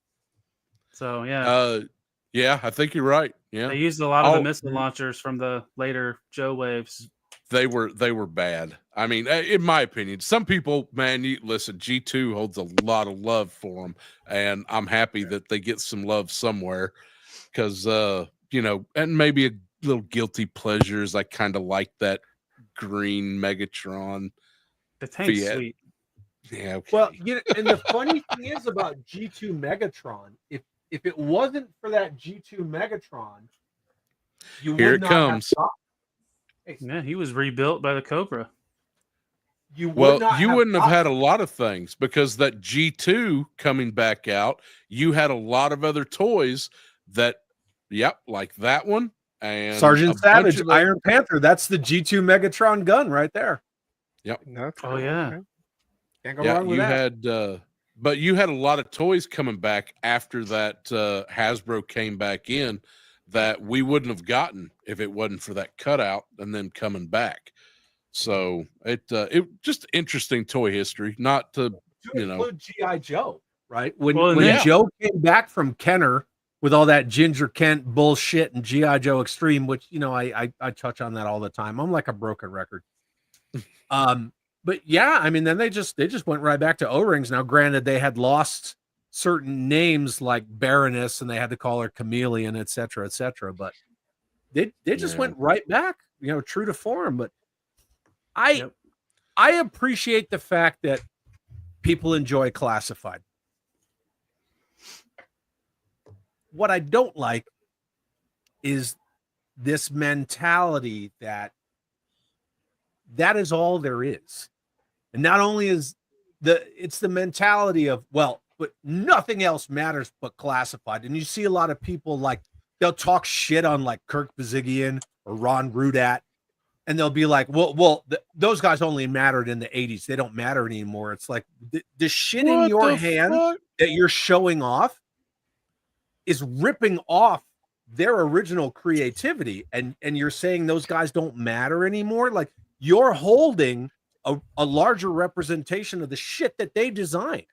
So I think you're right. Yeah, they used a lot of the missile launchers from the later Joe waves. They were bad. I mean, in my opinion, some people, man, listen, G2 holds a lot of love for them, and I'm happy that they get some love somewhere, because and maybe a little guilty pleasures. I kind of like that green Megatron. The tank's sweet. Yeah. Okay. Well, and the funny thing is about G2 Megatron, if it wasn't for that G2 Megatron, Here it comes. Yeah, he was rebuilt by the Cobra. you would Well, not you wouldn't have gotten- had a lot of things because that G2 coming back out, you had a lot of other toys that, like that one and Sergeant a bunch Savage, of Iron Panther. That's the G2 Megatron gun right there. That's Oh cool. yeah. Okay. Can't go yeah, wrong with you that. had, but you had a lot of toys coming back after that Hasbro came back in that we wouldn't have gotten if it wasn't for that cutout and then coming back. So it just interesting toy history. Not to To include G.I. Joe, right? When Well, when yeah. Joe came back from Kenner with all that Ginger Kent bullshit and G.I. Joe Extreme, which I touch on that all the time. I'm like a broken record. But yeah, I mean, then they just went right back to O-rings. Now, granted, they had lost certain names like Baroness, and they had to call her Chameleon, et cetera, but they just went right back, true to form. But I appreciate the fact that people enjoy classified. What I don't like is this mentality that is all there is. And not only is it's the mentality of, well, but nothing else matters but classified. And you see a lot of people like they'll talk shit on like Kirk Bazigian or Ron Rudat, and they'll be like, well, those guys only mattered in the 80s. They don't matter anymore. It's like the shit in your hand that you're showing off is ripping off their original creativity. And you're saying those guys don't matter anymore. Like you're holding a larger representation of the shit that they designed.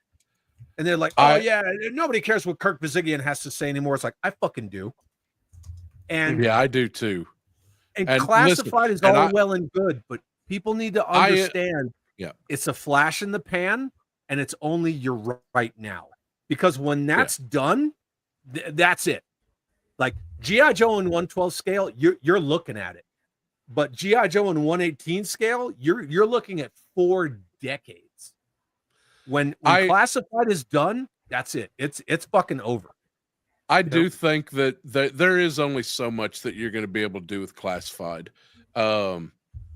And they're like, yeah, nobody cares what Kirk Bazigian has to say anymore. It's like, I fucking do. And yeah, I do too. And And classified listen, is all well and good, but people need to understand it's a flash in the pan and it's only your right now. Because when that's done, that's it. Like G.I. Joe in 112 scale, you're looking at it. But G.I. Joe in 118 scale, you're looking at 4 decades. When classified is done, that's it. It's fucking over. I do think that there is only so much that you're going to be able to do with classified. Well,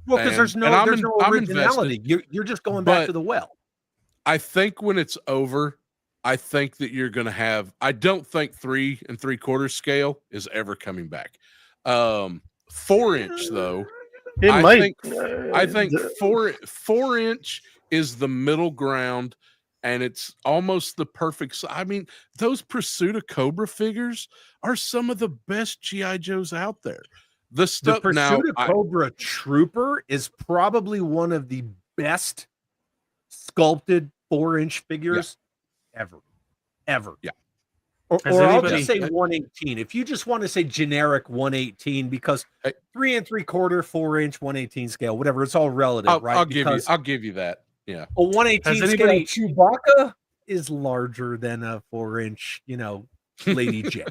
because there's no originality. You're just going back to the well. I think when it's over, I think that you're going to have. I don't think 3 3/4 scale is ever coming back. 4-inch though. I think 4-inch is the middle ground. And it's almost the perfect. I mean, those Pursuit of Cobra figures are some of the best G.I. Joes out there. The Pursuit of Cobra Trooper is probably one of the best sculpted 4-inch figures ever. Yeah. Or I'll just say 118. If you just want to say generic 118, because 3 3/4, 4-inch, 118 scale, whatever, it's all relative, right? I'll give you that. Yeah. A 118 scale Chewbacca is larger than a 4-inch, Lady J.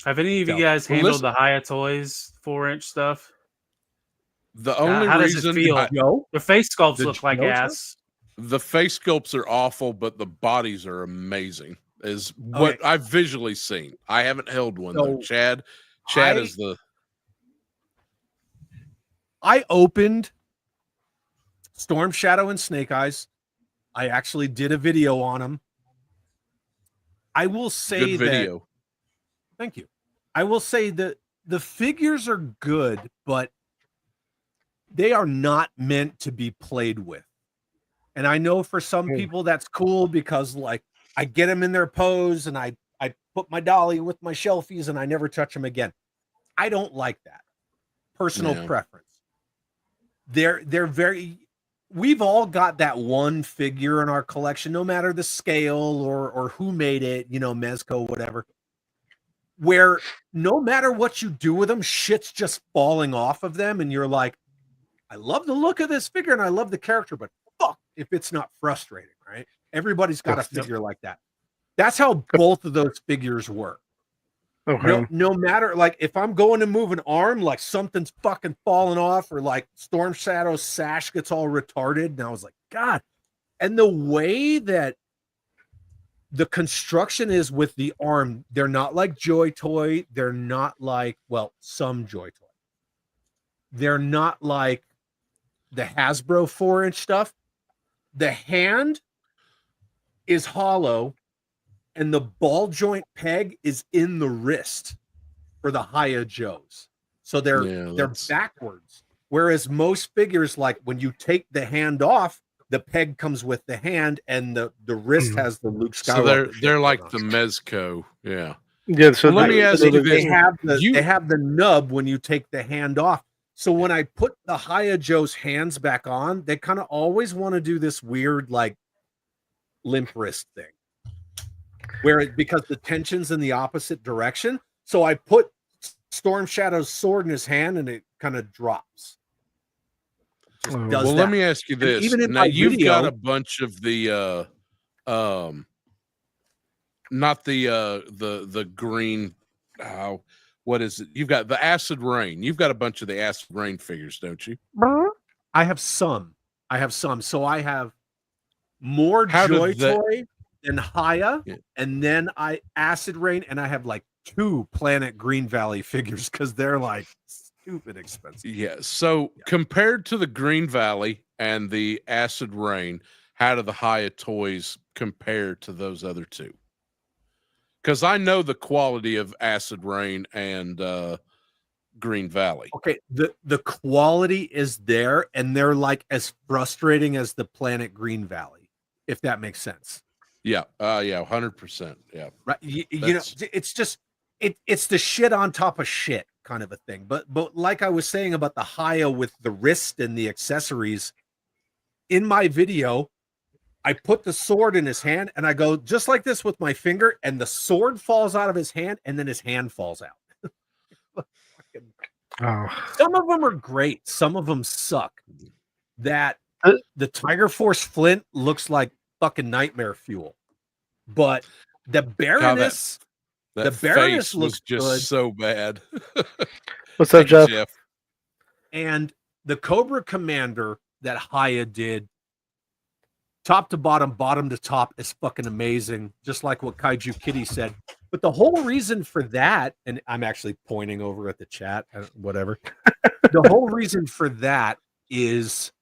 Have any of you guys handled the Hiya Toys 4-inch stuff? The only how reason does it feel? The face sculpts look like ass. The face sculpts are awful, but the bodies are amazing. Is what I've visually seen. I haven't held one though. Chad is the. I opened Storm Shadow and Snake Eyes. I actually did a video on them. I will say that. Thank you. I will say that the figures are good, but they are not meant to be played with. And I know for some people that's cool because, like, I get them in their pose and I put my dolly with my shelfies and I never touch them again. I don't like that. Personal preference. They're very. We've all got that one figure in our collection, no matter the scale or who made it, Mezco, whatever, where no matter what you do with them, shit's just falling off of them. And you're like, I love the look of this figure and I love the character, but fuck if it's not frustrating, right? Everybody's got a figure like that. That's how both of those figures work. Okay. No matter, like, if I'm going to move an arm, like something's fucking falling off, or like Storm Shadow's sash gets all retarded, and I was like, God. And the way that the construction is with the arm, they're not like Joy Toy. They're not like, well, some Joy Toy. They're not like the Hasbro 4-inch stuff. the hand is hollow, and the ball joint peg is in the wrist for the Haya Joes. So they're backwards. Whereas most figures, like when you take the hand off, the peg comes with the hand, and the wrist has the Luke Skywalker. So they're like the Mezco, yeah. Yeah. So let me ask you this: they have the nub when you take the hand off. So when I put the Haya Joe's hands back on, they kind of always want to do this weird like limp wrist thing, because the tension's in the opposite direction. So I put Storm Shadow's sword in his hand, and it kind of drops. Well, let me ask you this. Even in now you've video, got a bunch of the not the green, what is it? You've got the Acid Rain. You've got a bunch of the Acid Rain figures, don't you? I have some. So I have more Joy Toy than Haya, and then Acid Rain, and I have like 2 Planet Green Valley figures because they're like stupid expensive. Yeah. So compared to the Green Valley and the Acid Rain, how do the Haya toys compare to those other 2? Because I know the quality of Acid Rain and Green Valley. Okay, the quality is there, and they're like as frustrating as the Planet Green Valley, if that makes sense. Yeah. 100%. Yeah. Right. You know, it's just it's the shit on top of shit kind of a thing. But like I was saying about the Haya with the wrist and the accessories, in my video, I put the sword in his hand, and I go just like this with my finger, and the sword falls out of his hand, and then his hand falls out. Some of them are great. Some of them suck. The Tiger Force Flint looks like fucking nightmare fuel. But the Baroness... The Baroness looks just good. So bad. What's up, Jeff? And the Cobra Commander that Haya did, top to bottom to top, is fucking amazing. Just like what Kaiju Kitty said. But the whole reason for that, and I'm actually pointing over at the chat, whatever. The whole reason for that is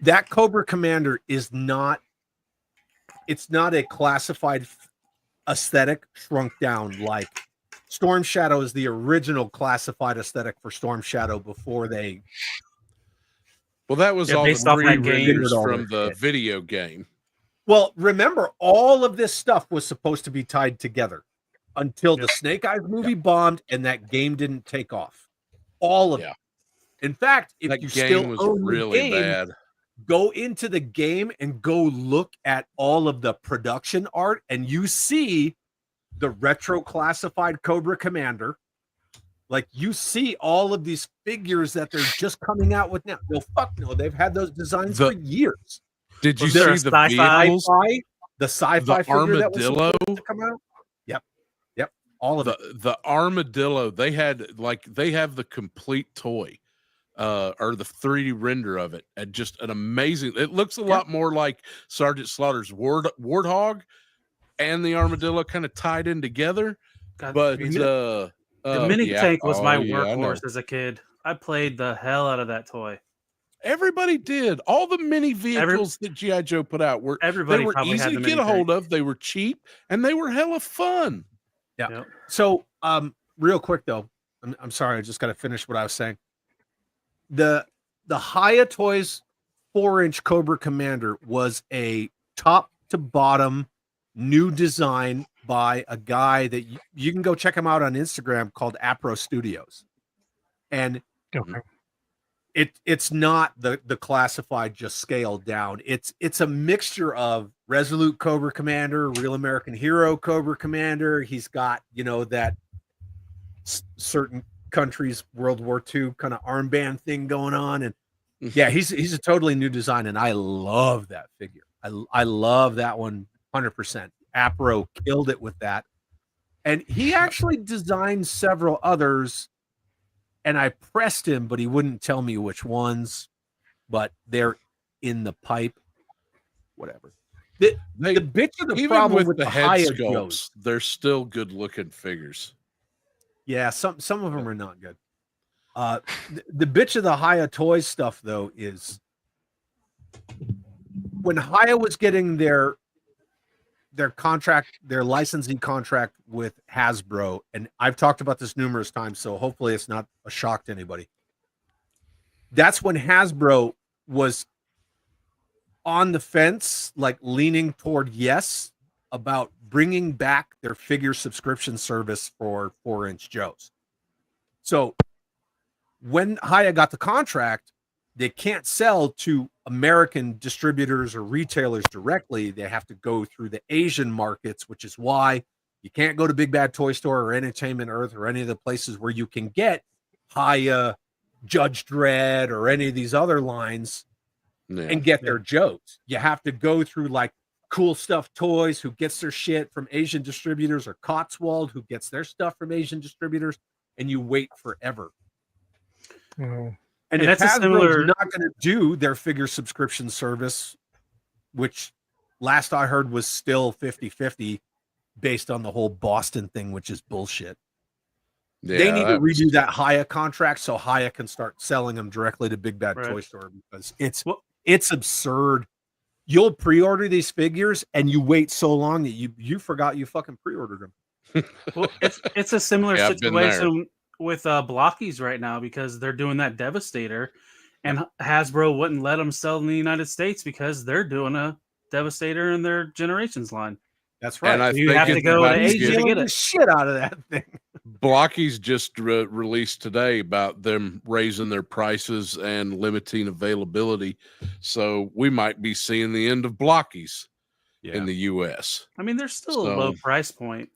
that Cobra Commander is not. It's not a classified aesthetic shrunk down like Storm Shadow is the original classified aesthetic for Storm Shadow before they. Well, that was all the re-renders from the video game. Well, remember, all of this stuff was supposed to be tied together until the Snake Eyes movie bombed and that game didn't take off. All of it. In fact, if that you game still was own really the game, bad. Go into the game and go look at all of the production art, and you see the retro classified Cobra Commander. Like, you see all of these figures that they're just coming out with now. No, fuck no. They've had those designs for years. Did you see the vehicles? The sci-fi figure that was supposed to come out? Yep. All of it. The armadillo, they have the complete toy. Or the 3D render of it, and just an amazing. It looks a lot more like Sergeant Slaughter's Warthog and the armadillo kind of tied in together. God, but the mini tank was my workhorse as a kid. I played the hell out of that toy. Everybody did. All the mini vehicles that G.I. Joe put out were easy to get a hold of. They were cheap and they were hella fun. Yeah. Yep. So, real quick though, I'm sorry, I just got to finish what I was saying. The Haya Toys 4-inch Cobra Commander was a top to bottom new design by a guy that you can go check him out on Instagram called Apro Studios. And it's not the classified just scaled down. It's a mixture of Resolute Cobra Commander, Real American Hero Cobra Commander. He's got, that certain countries World War II kind of armband thing going on, and he's a totally new design, and I love that figure. I love that one 100%. Apro killed it with that, and he actually designed several others, and I pressed him, but he wouldn't tell me which ones, but they're in the pipe. Whatever. The bitch of the problem with the head sculpts, they're still good looking figures. Yeah, some of them are not good. The bitch of the Haya Toys stuff, though, is when Haya was getting their contract, their licensing contract with Hasbro, and I've talked about this numerous times, so hopefully it's not a shock to anybody. That's when Hasbro was on the fence, like leaning toward yes about bringing back their figure subscription service for 4-inch Joes. So when Haya got the contract, they can't sell to American distributors or retailers directly. They have to go through the Asian markets, which is why you can't go to Big Bad Toy Store or Entertainment Earth or any of the places where you can get Haya, Judge Dredd, or any of these other lines and get their Joes. You have to go through like Cool Stuff Toys, who gets their shit from Asian distributors, or Cotswold, who gets their stuff from Asian distributors, and you wait forever. Oh. And if Hasbro's not going to do their figure subscription service, which last I heard was still 50-50 based on the whole Boston thing, which is bullshit. Yeah, they need to redo that Haya contract so Haya can start selling them directly to Big Bad Toy Store, because it's absurd. You'll pre-order these figures and you wait so long that you forgot you fucking pre-ordered them. Well, it's a similar situation with Blockies right now, because they're doing that Devastator, and Hasbro wouldn't let them sell in the United States because they're doing a Devastator in their Generations line. That's right. And you have to go to Asia to get it. Shit out of that thing. Blockies just released today about them raising their prices and limiting availability, so we might be seeing the end of Blockies in the U.S. I mean, there's still a low price point.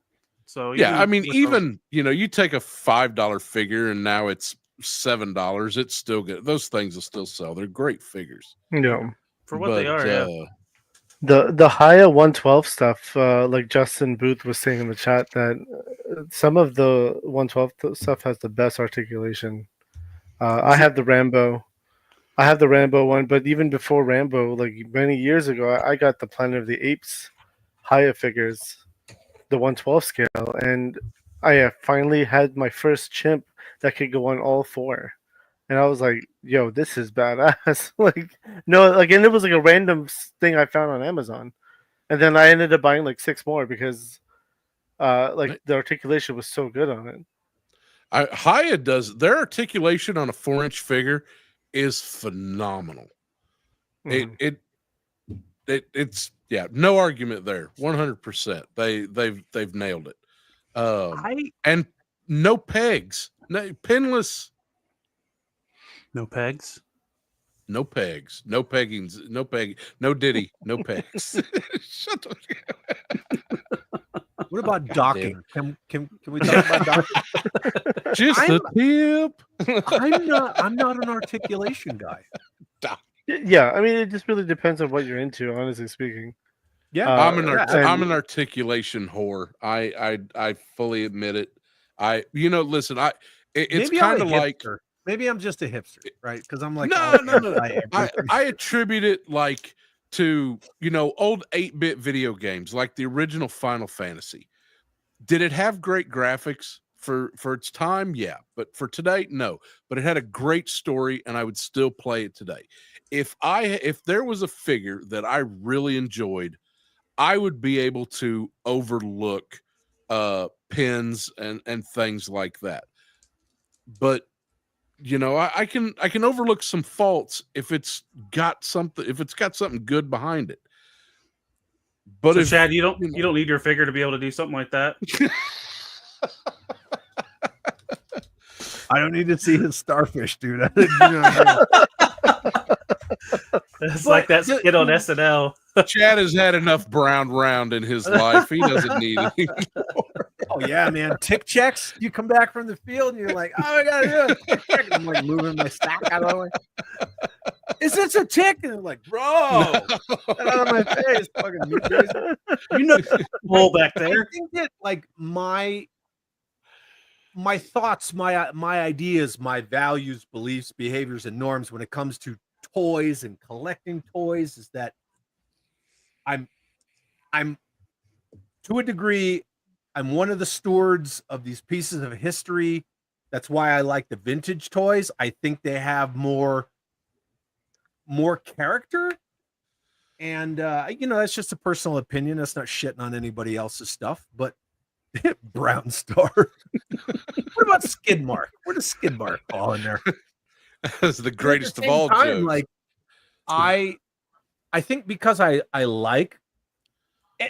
So yeah, I mean, even you take a $5 figure and now it's $7. It's still good. Those things will still sell. They're great figures. Yeah, for what they are. The Haya 112 stuff, like Justin Booth was saying in the chat, that some of the 112 stuff has the best articulation. I have the Rambo. I have the Rambo one, but even before Rambo, like many years ago, I got the Planet of the Apes Haya figures, the 112 scale, and I finally had my first chimp that could go on all four. And I was like, yo, this is badass. And it was like a random thing I found on Amazon. And then I ended up buying like 6 more because the articulation was so good on it. Haya does, their articulation on a 4-inch figure is phenomenal. Mm-hmm. It's no argument there. 100%. They've nailed it. And no pegs, pinless. No pegs. No pegs. No peggings. No peg. No Diddy. No pegs. Shut up. What about docking? Can we talk about docking? Just a tip. I'm not an articulation guy. Yeah, I mean, it just really depends on what you're into, honestly speaking. Yeah, I'm an articulation whore. I fully admit it. Listen, it's kind of like. Maybe I'm just a hipster, right? Because I'm like, no. I attribute it like to old 8-bit video games, like the original Final Fantasy. Did it have great graphics for its time? Yeah, but for today, no. But it had a great story, and I would still play it today. If there was a figure that I really enjoyed, I would be able to overlook pins and things like that. But I can overlook some faults if it's got something good behind it. But so Chad, you don't need your figure to be able to do something like that. I don't need to see his starfish, dude. It's like that skit on SNL. Chad has had enough brown round in his life. He doesn't need it anymore. Oh yeah, man. Tick checks. You come back from the field and you're like, oh, I gotta do a tick check. I'm like moving my stack out of the way. Is this a tick? And I'm like, bro, get out of my face, fucking roll back there. I think that like my thoughts, my ideas, my values, beliefs, behaviors, and norms when it comes to toys and collecting toys is that I'm to a degree, I'm one of the stewards of these pieces of history That's why I like the vintage toys. I think they have more character. And that's just a personal opinion. That's not shitting on anybody else's stuff, but Brown Star. What about Skid Mark? Where does Skid Mark fall in there? That's the greatest of all time, jokes. like I think because I like,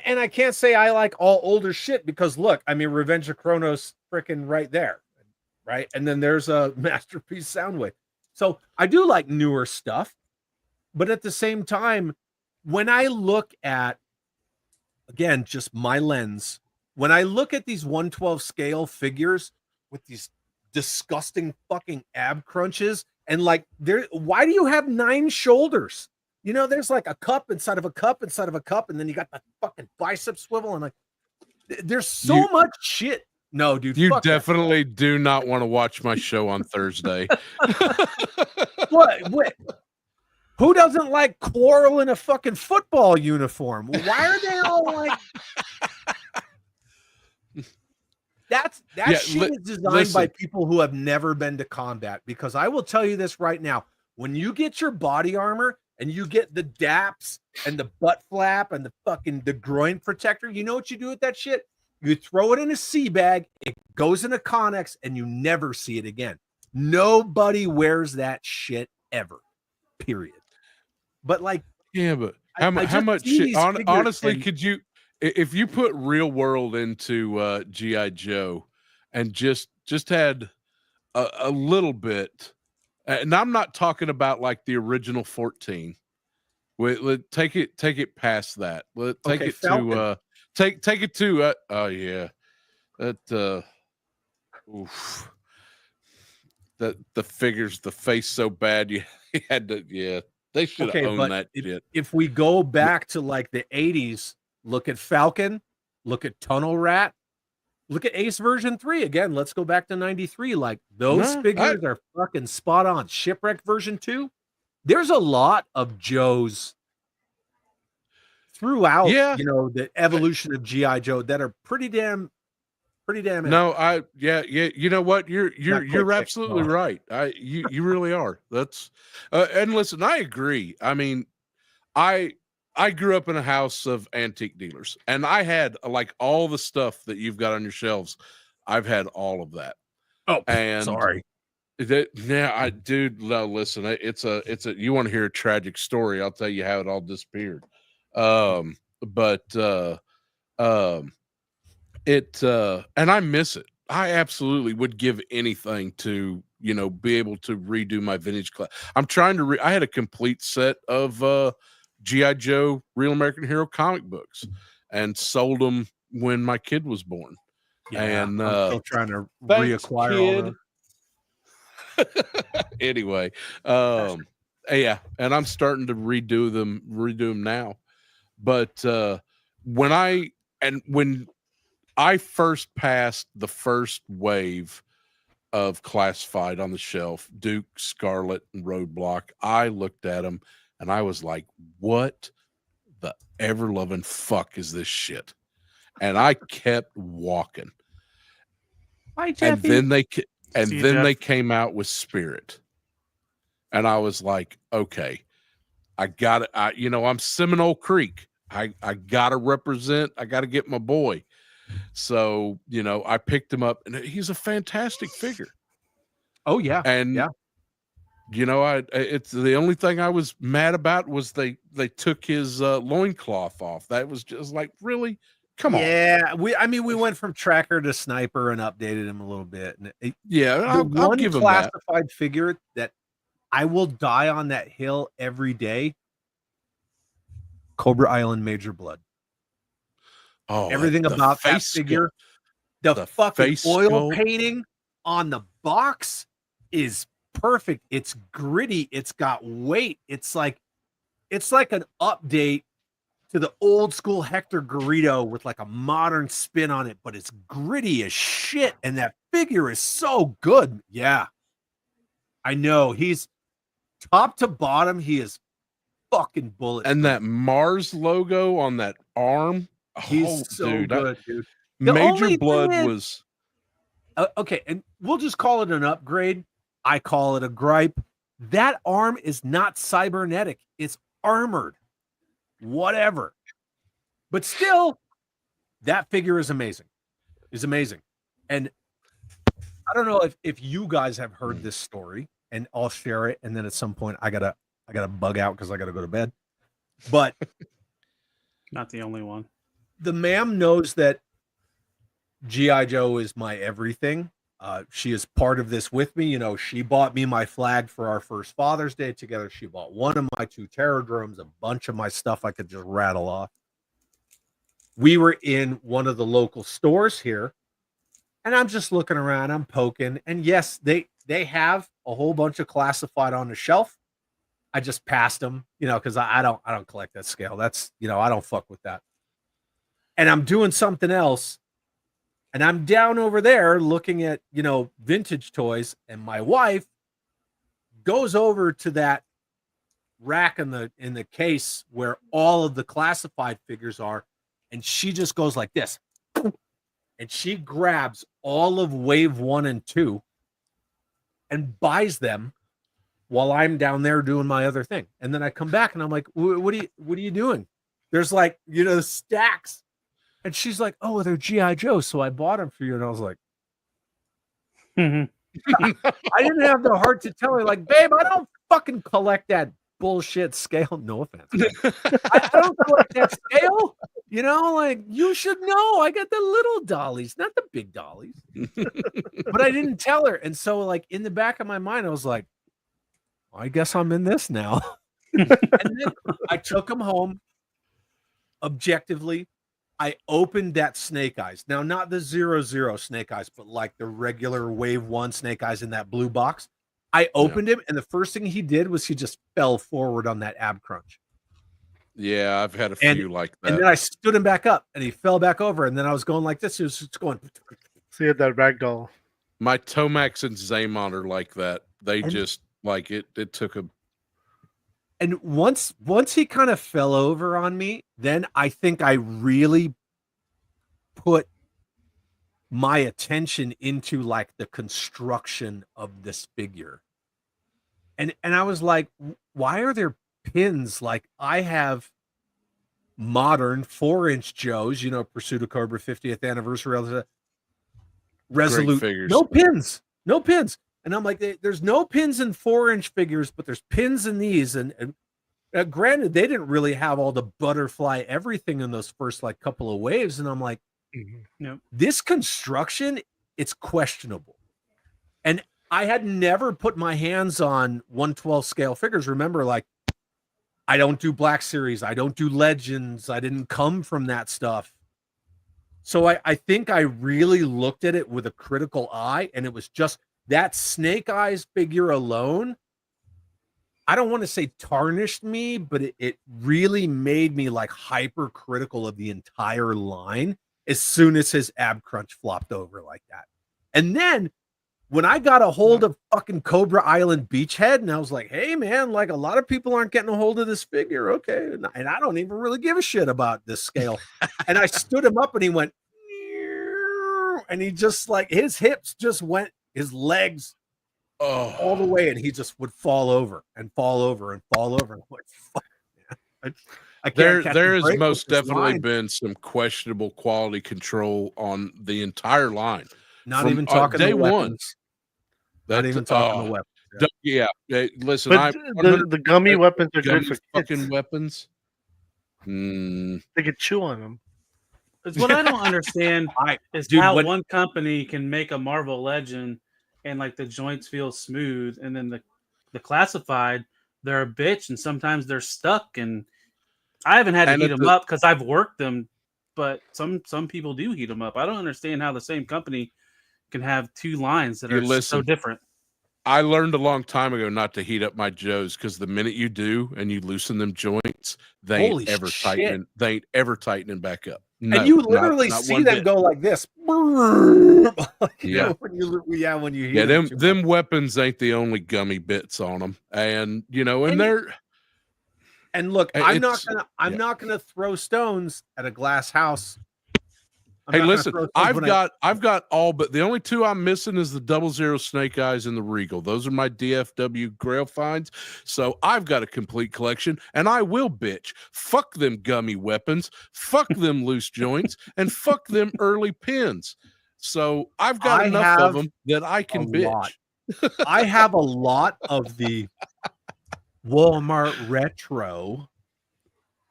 and I can't say I like all older shit because look, I mean, Revenge of Kronos freaking right there, right? And then there's a Masterpiece Soundwave. So I do like newer stuff, but at the same time, when I look at, again, just my lens, when I look at these 1/12 scale figures with these disgusting fucking ab crunches, and like, why do you have 9 shoulders? There's like a cup inside of a cup inside of a cup, and then you got the fucking bicep swivel, and like, there's so much shit. No, dude, you definitely do not want to watch my show on Thursday. What? Who doesn't like Quarrel in a fucking football uniform? Why are they all like? That shit is designed by people who have never been to combat. Because I will tell you this right now: when you get your body armor and you get the DAPs and the butt flap and the groin protector, you know what you do with that shit? You throw it in a sea bag, it goes in a Connex, and you never see it again. Nobody wears that shit ever. Period. But like, yeah, but how much shit? Honestly, could you, if you put real world into G.I. Joe and just had a little bit, and I'm not talking about like the original 14. Take it past that. Take it to take it to oh yeah, that oof. The figures, the face so bad you had to, they should have owned that shit. If we go back to like the 80s, look at Falcon, look at Tunnel Rat, look at Ace version 3 again. Let's go back to 93. Like, those figures are fucking spot on. Shipwreck version 2. There's a lot of Joes throughout, the evolution of G.I. Joe that are pretty damn. No, you know what? You're absolutely right. You really are. That's and listen, I agree. I mean, I grew up in a house of antique dealers, and I had like all the stuff that you've got on your shelves. I've had all of that. Oh, and sorry. Dude, no, listen, it's a you want to hear a tragic story? I'll tell you how it all disappeared. And I miss it. I absolutely would give anything to, be able to redo my vintage class. I'm trying to I had a complete set of G.I. Joe Real American Hero comic books and sold them when my kid was born. Yeah, and I'm still trying to reacquire all them. Anyway, yeah, and I'm starting to redo them now. But when I first passed the first wave of Classified on the shelf, Duke, Scarlet, and Roadblock, I looked at them and I was like, what the ever-loving fuck is this shit? And I kept walking. Bye, and then they came out with Spirit. And I was like, okay, I got it. I'm Seminole Creek. I got to represent. I got to get my boy. So, I picked him up, and he's a fantastic figure. Oh, yeah. And, yeah. It's the only thing I was mad about was they took his loincloth off. That was just like, really? Come on. Yeah. We went from Tracker to Sniper and updated him a little bit. And I'll give him that. Classified figure that I will die on that hill every day. Cobra Island Major Blood. Oh, everything about that figure. The fucking oil painting on the box is perfect. It's gritty. It's got weight. It's like an update to the old school Hector Garrido with like a modern spin on it, but it's gritty as shit. And that figure is so good. Yeah. I know. He's top to bottom. He is fucking bullet. And that Mars logo on that arm. He's so good, dude. Major Blood was. Okay, and we'll just call it an upgrade. I call it a gripe. That arm is not cybernetic. It's armored. Whatever. But still, that figure is amazing. Is amazing. And I don't know if you guys have heard this story, and I'll share it, and then at some point I gotta bug out because I gotta go to bed. But Not the only one. the ma'am knows that G.I. Joe is my everything. She is part of this with me. You know, she bought me my flag for our first Father's Day together. She bought one of my 2 Terradromes, a bunch of my stuff I could just rattle off. We were in one of the local stores here, and I'm just looking around, I'm poking, and yes, they have a whole bunch of classified on the shelf. I just passed them, you know, because I don't collect that scale. That's, you know, I don't fuck with that. And I'm doing something else. And I'm down over there looking at, you know, vintage toys, and my wife goes over to that rack in the case where all of the classified figures are, and she just goes like this. And she grabs all of wave 1 and 2 and buys them while I'm down there doing my other thing. And then I come back and I'm like, what are you doing? There's like, you know, stacks. And she's like, oh, they're G.I. Joe, so I bought them for you. And I was like, I didn't have the heart to tell her, like, babe, I don't fucking collect that bullshit scale. No offense. I don't collect that scale. You know, like, you should know. I got the little dollies, not the big dollies. But I didn't tell her. And so, like, in the back of my mind, I was like, I guess I'm in this now. And then I took them home. Objectively, I opened that Snake Eyes. Now, not the 00 Snake Eyes, but like the regular Wave 1 Snake Eyes in that blue box. I opened him, and the first thing he did was he just fell forward on that ab crunch. Yeah, I've had a few like that. And then I stood him back up, and he fell back over, and then I was going like this. He was just going. So you had that ragdoll. My Tomax and Zaymon are like that. They just, like, it took a... And once he kind of fell over on me, then I think I really put my attention into like the construction of this figure. And I was like, why are there pins? Like, I have modern 4-inch Joes, you know, Pursuit of Cobra 50th anniversary, Resolute, figures. no pins. And I'm like, there's no pins in 4-inch figures, but there's pins in these. And granted, they didn't really have all the butterfly everything in those first like couple of waves. And I'm like, this construction, it's questionable. And I had never put my hands on 1/12 scale figures. Remember, like, I don't do Black Series. I don't do Legends. I didn't come from that stuff. So I think I really looked at it with a critical eye, and it was just that Snake Eyes figure alone. I don't want to say tarnished me, but it really made me like hypercritical of the entire line as soon as his ab crunch flopped over like that. And then when I got a hold of fucking Cobra Island Beachhead, and I was like, hey man, like, a lot of people aren't getting a hold of this figure. Okay. And I don't even really give a shit about this scale. And I stood him up, and he went, and he just, like, his hips just went, his legs all the way, and he just would fall over and fall over and fall over. And I'm like, fuck, man. I can't There has most definitely been some questionable quality control on the entire line. Not even talking day one. Not even talking the weapons. Yeah. Listen, but the gummy weapons are good for fucking weapons. They could chew on them. It's what I don't understand is how one company can make a Marvel Legend and like the joints feel smooth, and then the classified, they're a bitch, and sometimes they're stuck. And I haven't had to heat them up because I've worked them, but some people do heat them up. I don't understand how the same company can have two lines that are so different. I learned a long time ago not to heat up my Joes, because the minute you do and you loosen them joints, they ain't ever tightening back up. No, and you literally see them go like this. Yeah. When you heat them weapons ain't the only gummy bits on them. And you know, and they're and look, I'm not gonna throw stones at a glass house Hey, listen, I've got all, but the only two I'm missing is the 00 Snake Eyes and the Regal. Those are my DFW Grail finds. So I've got a complete collection, and I will bitch. Fuck them gummy weapons, fuck them loose joints, and fuck them early pins. So I've got enough of them that I can bitch. I have a lot of the Walmart retro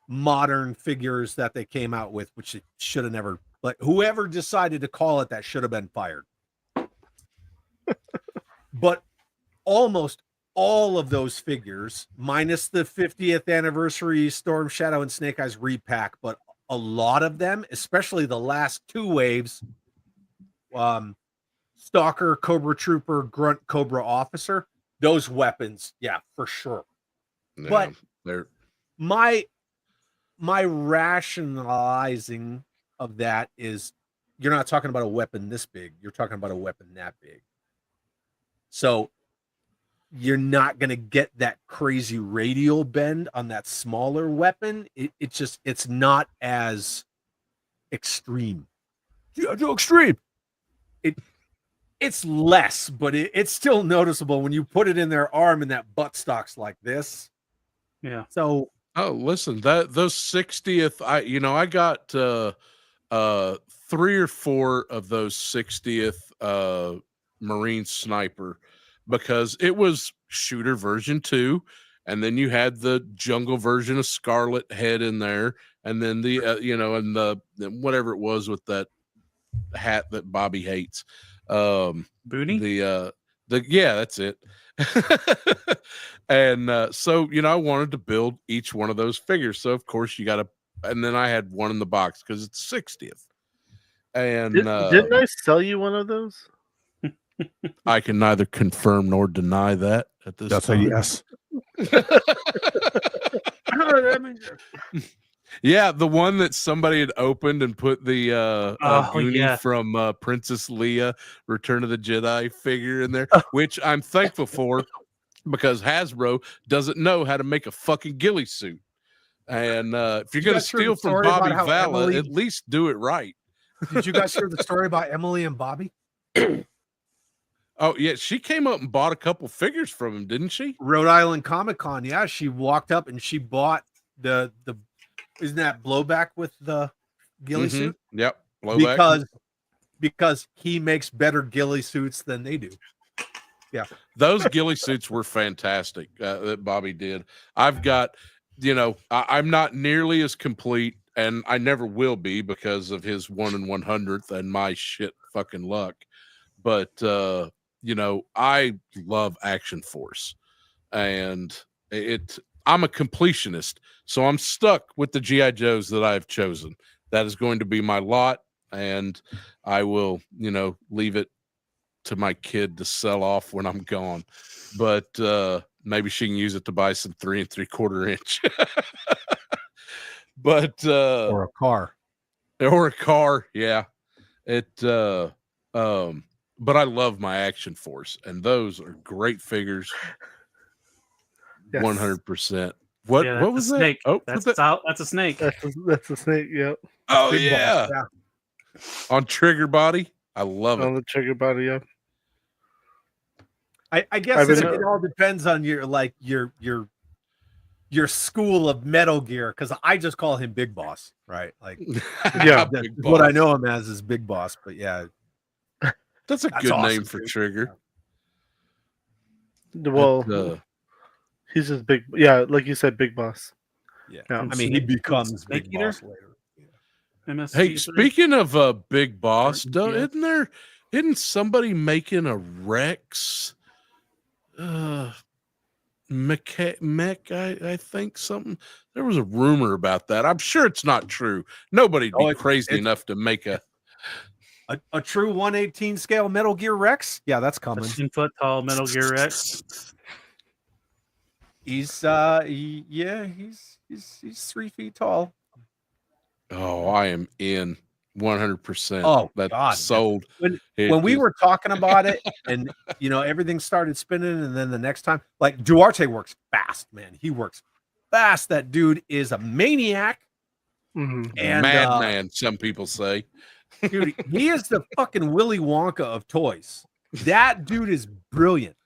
modern figures that they came out with, which it should have never. But whoever decided to call it that should have been fired. But almost all of those figures, minus the 50th anniversary Storm Shadow and Snake Eyes repack, but a lot of them, especially the last two waves, Stalker, Cobra Trooper, Grunt, Cobra Officer, those weapons, yeah, for sure. Yeah, but my rationalizing of that is you're not talking about a weapon this big, you're talking about a weapon that big. So you're not going to get that crazy radial bend on that smaller weapon. It's not as extreme. Yeah, no extreme. It's less, but it's still noticeable when you put it in their arm and that buttstock's like this. Yeah. So listen, those 60th, I got 3 or 4 of those 60th Marine Sniper, because it was shooter version 2, and then you had the jungle version of Scarlet Head in there, and then the and the whatever it was with that hat that Bobby hates, Boonie. Yeah, that's it. And so I wanted to build each one of those figures, so of course you got to. And then I had one in the box because it's 60th. And didn't I sell you one of those? I can neither confirm nor deny that at this time. Yes. Yeah, the one that somebody had opened and put the Goonie from Princess Leia, Return of the Jedi figure in there, which I'm thankful for, because Hasbro doesn't know how to make a fucking ghillie suit. And if you're going to steal from Bobby Valla, at least do it right. Did you guys hear the story about Emily and Bobby? Oh, yeah. She came up and bought a couple figures from him, didn't she? Rhode Island Comic Con. Yeah. She walked up and she bought the isn't that Blowback with the ghillie suit? Yep. Blowback. Because he makes better ghillie suits than they do. Yeah. Those ghillie suits were fantastic that Bobby did. I've got, I'm not nearly as complete, and I never will be because of his 1 in 100th and my shit fucking luck. But, I love Action Force, and I'm a completionist, so I'm stuck with the G.I. Joes that I've chosen. That is going to be my lot, and I will, leave it to my kid to sell off when I'm gone. But maybe she can use it to buy some 3 3/4 inch. But or a car. Yeah. But I love my Action Force, and those are great figures. Yes. 100%. What was that? Snake. Oh, that's a snake. That's a snake. Yep. Oh, yeah. On trigger body. I love it. On the trigger body, yeah. I guess it all depends on your school of Metal Gear, because I just call him Big Boss, right? Like, yeah, what I know him as is Big Boss, but yeah, that's a good name for Trigger. Well, he's just big, yeah, like you said, Big Boss. Yeah, I mean, he becomes Big Boss later. Yeah. Hey, speaking of Big Boss, isn't somebody making a Rex? Mech, I think something. There was a rumor about that. I'm sure it's not true. Nobody'd be crazy enough to make a true 1/18 scale Metal Gear Rex. Yeah, that's coming. 10-foot tall Metal Gear Rex. He's 3 feet tall. Oh, I am in 100%. Oh, that's God. Sold. When we were talking about it, and everything started spinning, and then the next time, like, Duarte works fast, man. He works fast. That dude is a maniac. Mm-hmm. And madman, some people say. Dude, he is the fucking Willy Wonka of toys. That dude is brilliant.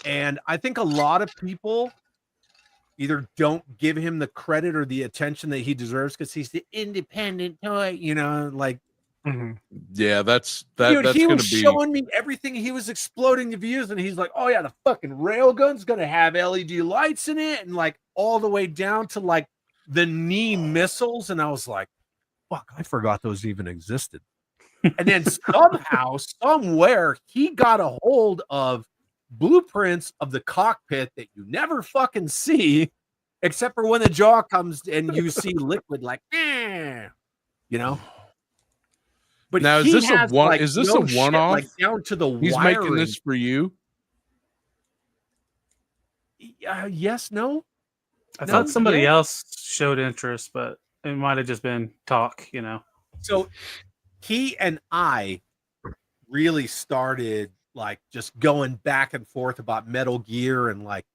And I think a lot of people either don't give him the credit or the attention that he deserves because he's the independent toy, like. Yeah, that's Dude, that's he gonna was be showing me everything he was exploding the views, and he's like, "Oh yeah, the fucking railgun's gonna have LED lights in it," and like all the way down to like the knee missiles, and I was like, "Fuck, I forgot those even existed." And then somehow, somewhere, he got a hold of blueprints of the cockpit that you never fucking see, except for when the jaw comes and you see liquid, like, you know. But now is this a one? Like, is this a one-off? Like down to the He's wiring. making this for you. Yes, no. I thought somebody else showed interest, but it might have just been talk, So he and I really started like just going back and forth about Metal Gear and like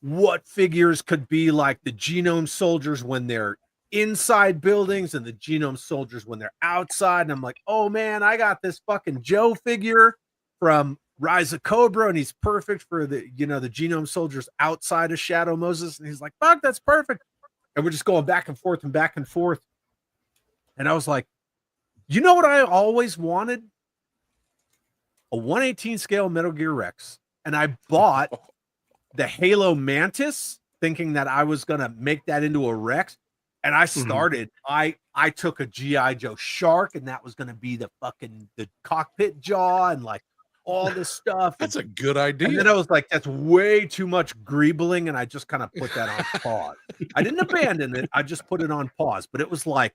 what figures could be like the Genome Soldiers when they're inside buildings and the Genome Soldiers when they're outside. And I'm like, oh man, I got this fucking Joe figure from Rise of Cobra, and he's perfect for the the Genome Soldiers outside of Shadow Moses. And he's like, fuck, that's perfect. And we're just going back and forth and back and forth. And I was like, you know what I always wanted? A 1/18 scale Metal Gear Rex. And I bought the Halo Mantis thinking that I was gonna make that into a Rex. And I started, I took a G.I. Joe Shark, and that was going to be the cockpit jaw and like all this stuff. That's a good idea. And then I was like, that's way too much greebling. And I just kind of put that on pause. I didn't abandon it. I just put it on pause, but it was like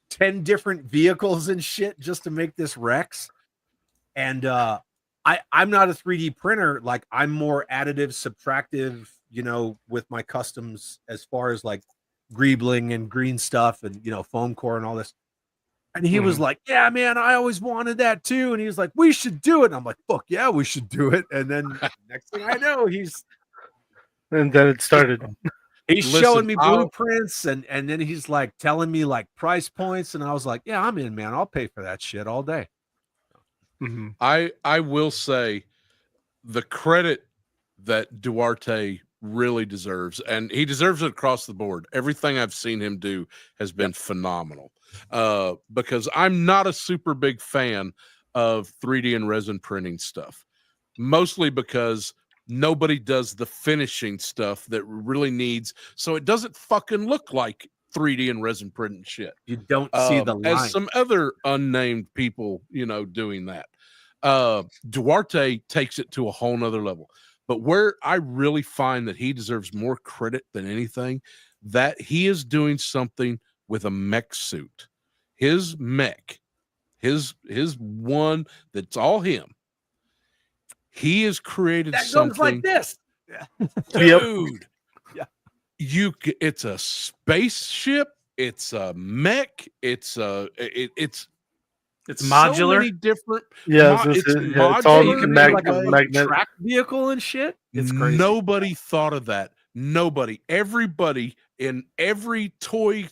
10 different vehicles and shit just to make this Rex. And I'm not a 3D printer. Like I'm more additive, subtractive, with my customs as far as like greebling and green stuff and foam core and all this. And he was like, yeah, man, I always wanted that too. And he was like, we should do it. And I'm like, fuck yeah, we should do it. And then next thing I know, and then it started. He's showing me blueprints and then he's like telling me like price points. And I was like, yeah, I'm in, man. I'll pay for that shit all day. I will say the credit that Duarte really deserves, and he deserves it across the board. Everything I've seen him do has been phenomenal. Because I'm not a super big fan of 3D and resin printing stuff, mostly because nobody does the finishing stuff that really needs, so it doesn't fucking look like 3D and resin printing shit. You don't see the line. As some other unnamed people, doing that. Duarte takes it to a whole nother level. But where I really find that he deserves more credit than anything, that he is doing something with a mech suit. His mech, his one that's all him. He has created that something goes like this. Dude. Yeah. It's a spaceship, it's a mech, it's modular. So many different. It's modular. It's all You can make like a magnetic track vehicle and shit. It's crazy. Nobody thought of that. Nobody. Everybody in every toy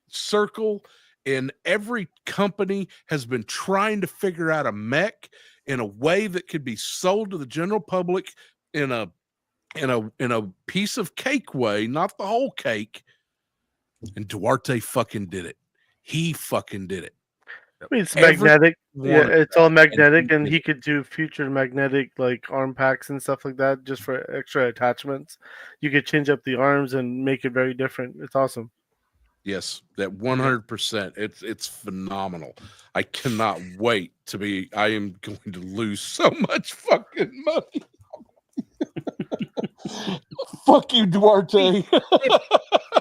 circle, in every company, has been trying to figure out a mech in a way that could be sold to the general public in a piece of cake way, not the whole cake. And Duarte fucking did it. He fucking did it. I mean, it's magnetic. Yeah, it's all magnetic, and he could do future magnetic like arm packs and stuff like that just for extra attachments. You could change up the arms and make it very different. It's awesome. Yes, that 100%. It's phenomenal. I cannot wait to be. I am going to lose so much fucking money. Fuck you, Duarte.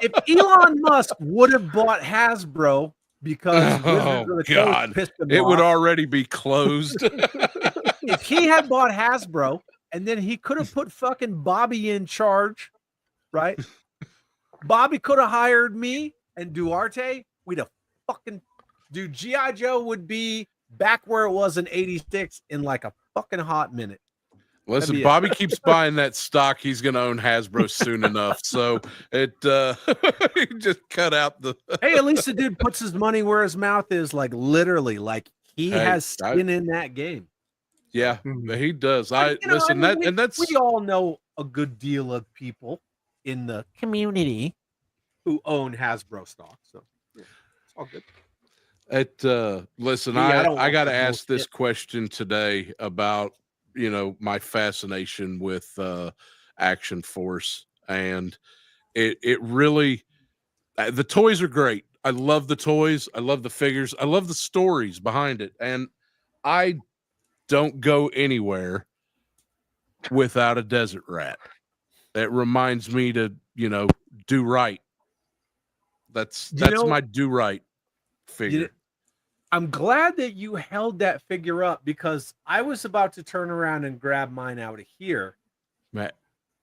if Elon Musk would have bought Hasbro because God, it would already be closed. If he had bought Hasbro and then he could have put fucking Bobby in charge, right? Bobby could have hired me and Duarte. We'd have fucking dude. G.I. Joe would be back where it was in '86 in like a fucking hot minute. Listen, Bobby keeps buying that stock. He's going to own Hasbro soon enough. So it just cut out the. Hey, at least the dude puts his money where his mouth is, like literally, like he has skin in that game. Yeah, he does. We all know a good deal of people in the community who own Hasbro stock. So yeah, it's all good. Listen, I got to ask this question today about, my fascination with Action Force, and it really, the toys are great. I love the toys. I love the figures. I love the stories behind it. And I don't go anywhere without a desert rat. That reminds me to, do right. That's my do right figure. I'm glad that you held that figure up, because I was about to turn around and grab mine out of here. Man,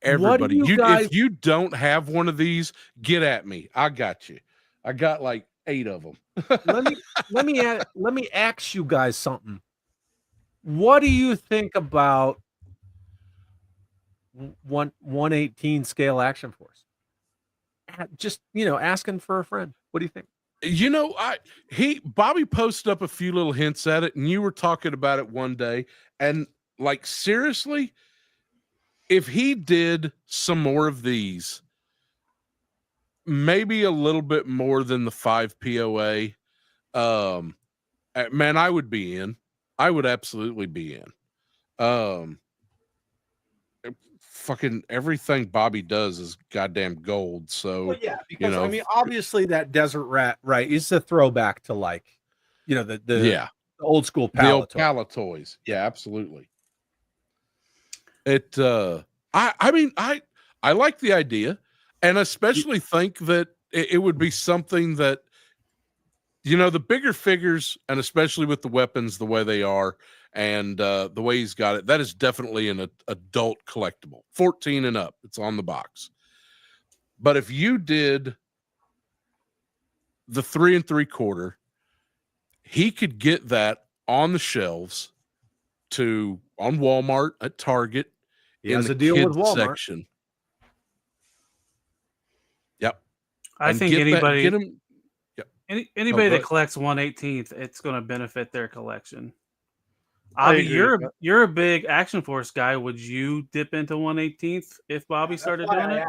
everybody, if you don't have one of these, get at me. I got you. I got like 8 of them. let me ask you guys something. What do you think about 1/18 scale Action Force? Just, asking for a friend. What do you think? Bobby posted up a few little hints at it, and you were talking about it one day, and like, seriously, if he did some more of these, maybe a little bit more than the 5 POA, man, I would be in. I would absolutely be in. Fucking everything Bobby does is goddamn gold. So yeah, because I mean, obviously that desert rat, right, is a throwback to, like, the old school Pala toys. Yeah, absolutely. It I mean, I like the idea, and especially think that it would be something that, the bigger figures, and especially with the weapons the way they are, and the way he's got it, that is definitely an adult collectible, 14 and up. It's on the box. But if you did the 3 3/4, he could get that on the shelves on Walmart, at Target. He has a deal with Walmart section. Yep. I think anybody that collects 1/18th, it's going to benefit their collection. Bobby, you're a big Action Force guy. Would you dip into 1/18th if Bobby started doing it?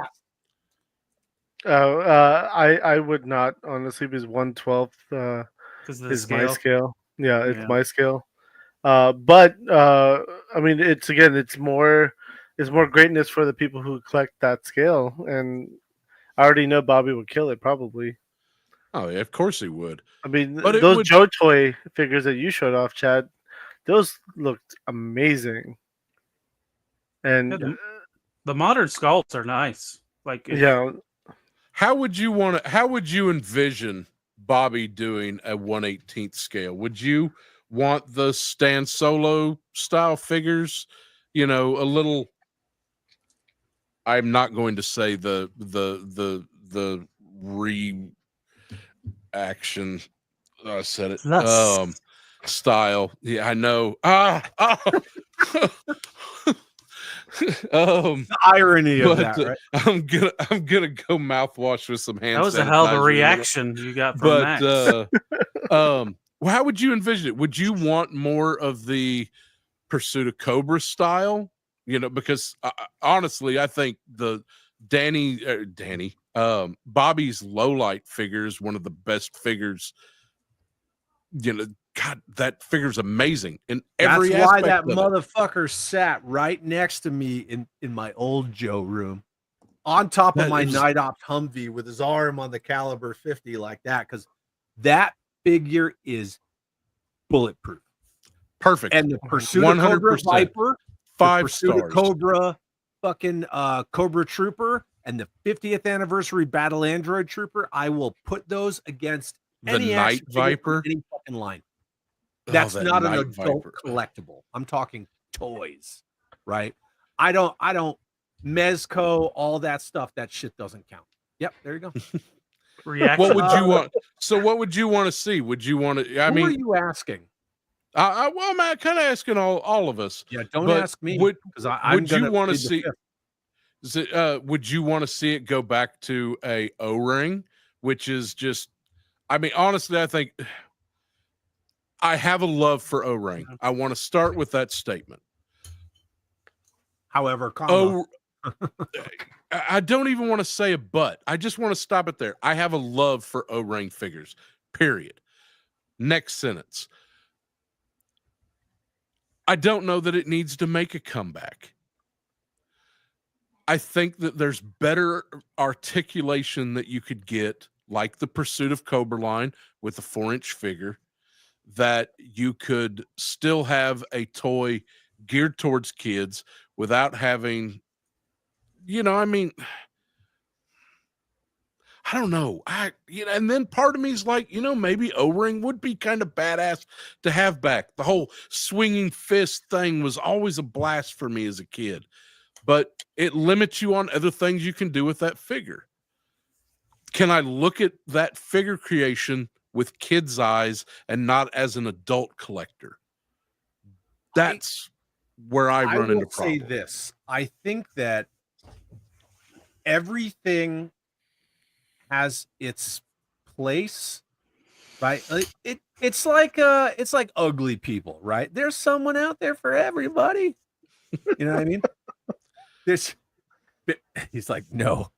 I would not, honestly, because 1/12 is my scale. Yeah, it's my scale. But I mean, it's more greatness for the people who collect that scale, and I already know Bobby would kill it probably. Oh yeah, of course he would. I mean, those Joe Toy figures that you showed off, Chad, those looked amazing. And the modern sculpts are nice. Like, how would you envision Bobby doing a 1/18th scale? Would you want the Stan Solo style figures? A little. I'm not going to say the reaction. I said it. Style. Yeah, I know. The irony of that, right? I'm gonna go mouthwash with some hand. That was a hell of a reaction you got from Max. Well, how would you envision it? Would you want more of the Pursuit of Cobra style? Because honestly, I think the Bobby's Lowlight figure is one of the best figures. God, that figure's amazing in every aspect. That's why that motherfucker sat right next to me in my old Joe room, on top of my Night Ops Humvee, with his arm on the caliber 50 like that, because that figure is bulletproof. Perfect. And the Pursuit of Cobra Viper, 5 Pursuit stars. of Cobra fucking Cobra Trooper, and the 50th anniversary Battle Android Trooper, I will put those against the Night Viper, any fucking line. That's not an adult collectible. I'm talking toys, right? I don't Mezco, all that stuff. That shit doesn't count. Yep, there you go. What would you want? So what would you want to see? Would you want to? Who are you asking? Well, I'm kind of asking all of us. Yeah, don't but ask me Would because I'm would you gonna want to plead the see? fifth. Would you want to see it go back to a O-ring, which is just? I mean, honestly, I think I have a love for O-ring. I want to start with that statement. However, comma. I don't even want to say a but. I just want to stop it there. I have a love for O-ring figures. Period. Next sentence. I don't know that it needs to make a comeback. I think that there's better articulation that you could get, like the Pursuit of Cobra line with a 4-inch figure, that you could still have a toy geared towards kids without having, I mean, I don't know. And then part of me is like, maybe O-ring would be kind of badass to have back. The whole swinging fist thing was always a blast for me as a kid, but it limits you on other things you can do with that figure. Can I look at that figure creation with kids' eyes and not as an adult collector? That's where I run into problems. I will say this. I think that everything has its place, right? It's like ugly people, right? There's someone out there for everybody. You know what I mean? He's like, no.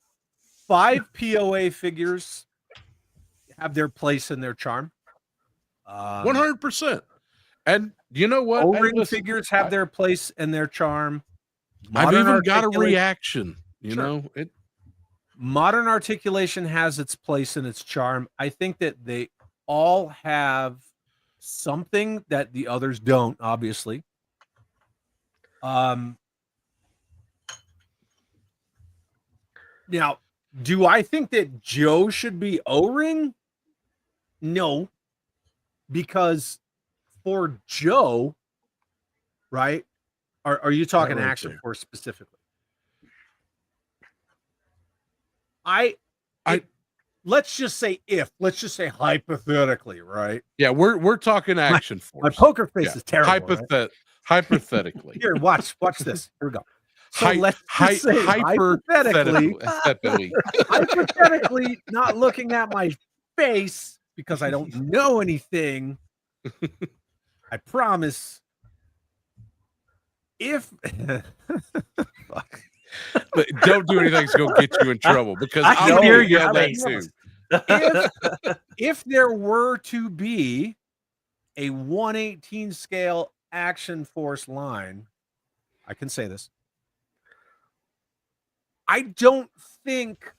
5 POA figures have their place and their charm. 100%. And you know what? O-ring figures have their place and their charm. I've even got a reaction. Modern articulation has its place and its charm. I think that they all have something that the others don't, obviously. Now, do I think that Joe should be O-ring? No. Because for Joe, right? Are you talking Action Force specifically? Let's just say hypothetically, right? Yeah, we're talking Action Force. My poker face is terrible. Hypothetically. Here, watch this. Here we go. So let's just say hypothetically, not looking at my face because I don't know anything. I promise. If but don't do anything that's going to get you in trouble, because I hear you that too. If there were to be a 1/18 scale Action Force line, I can say this. I don't think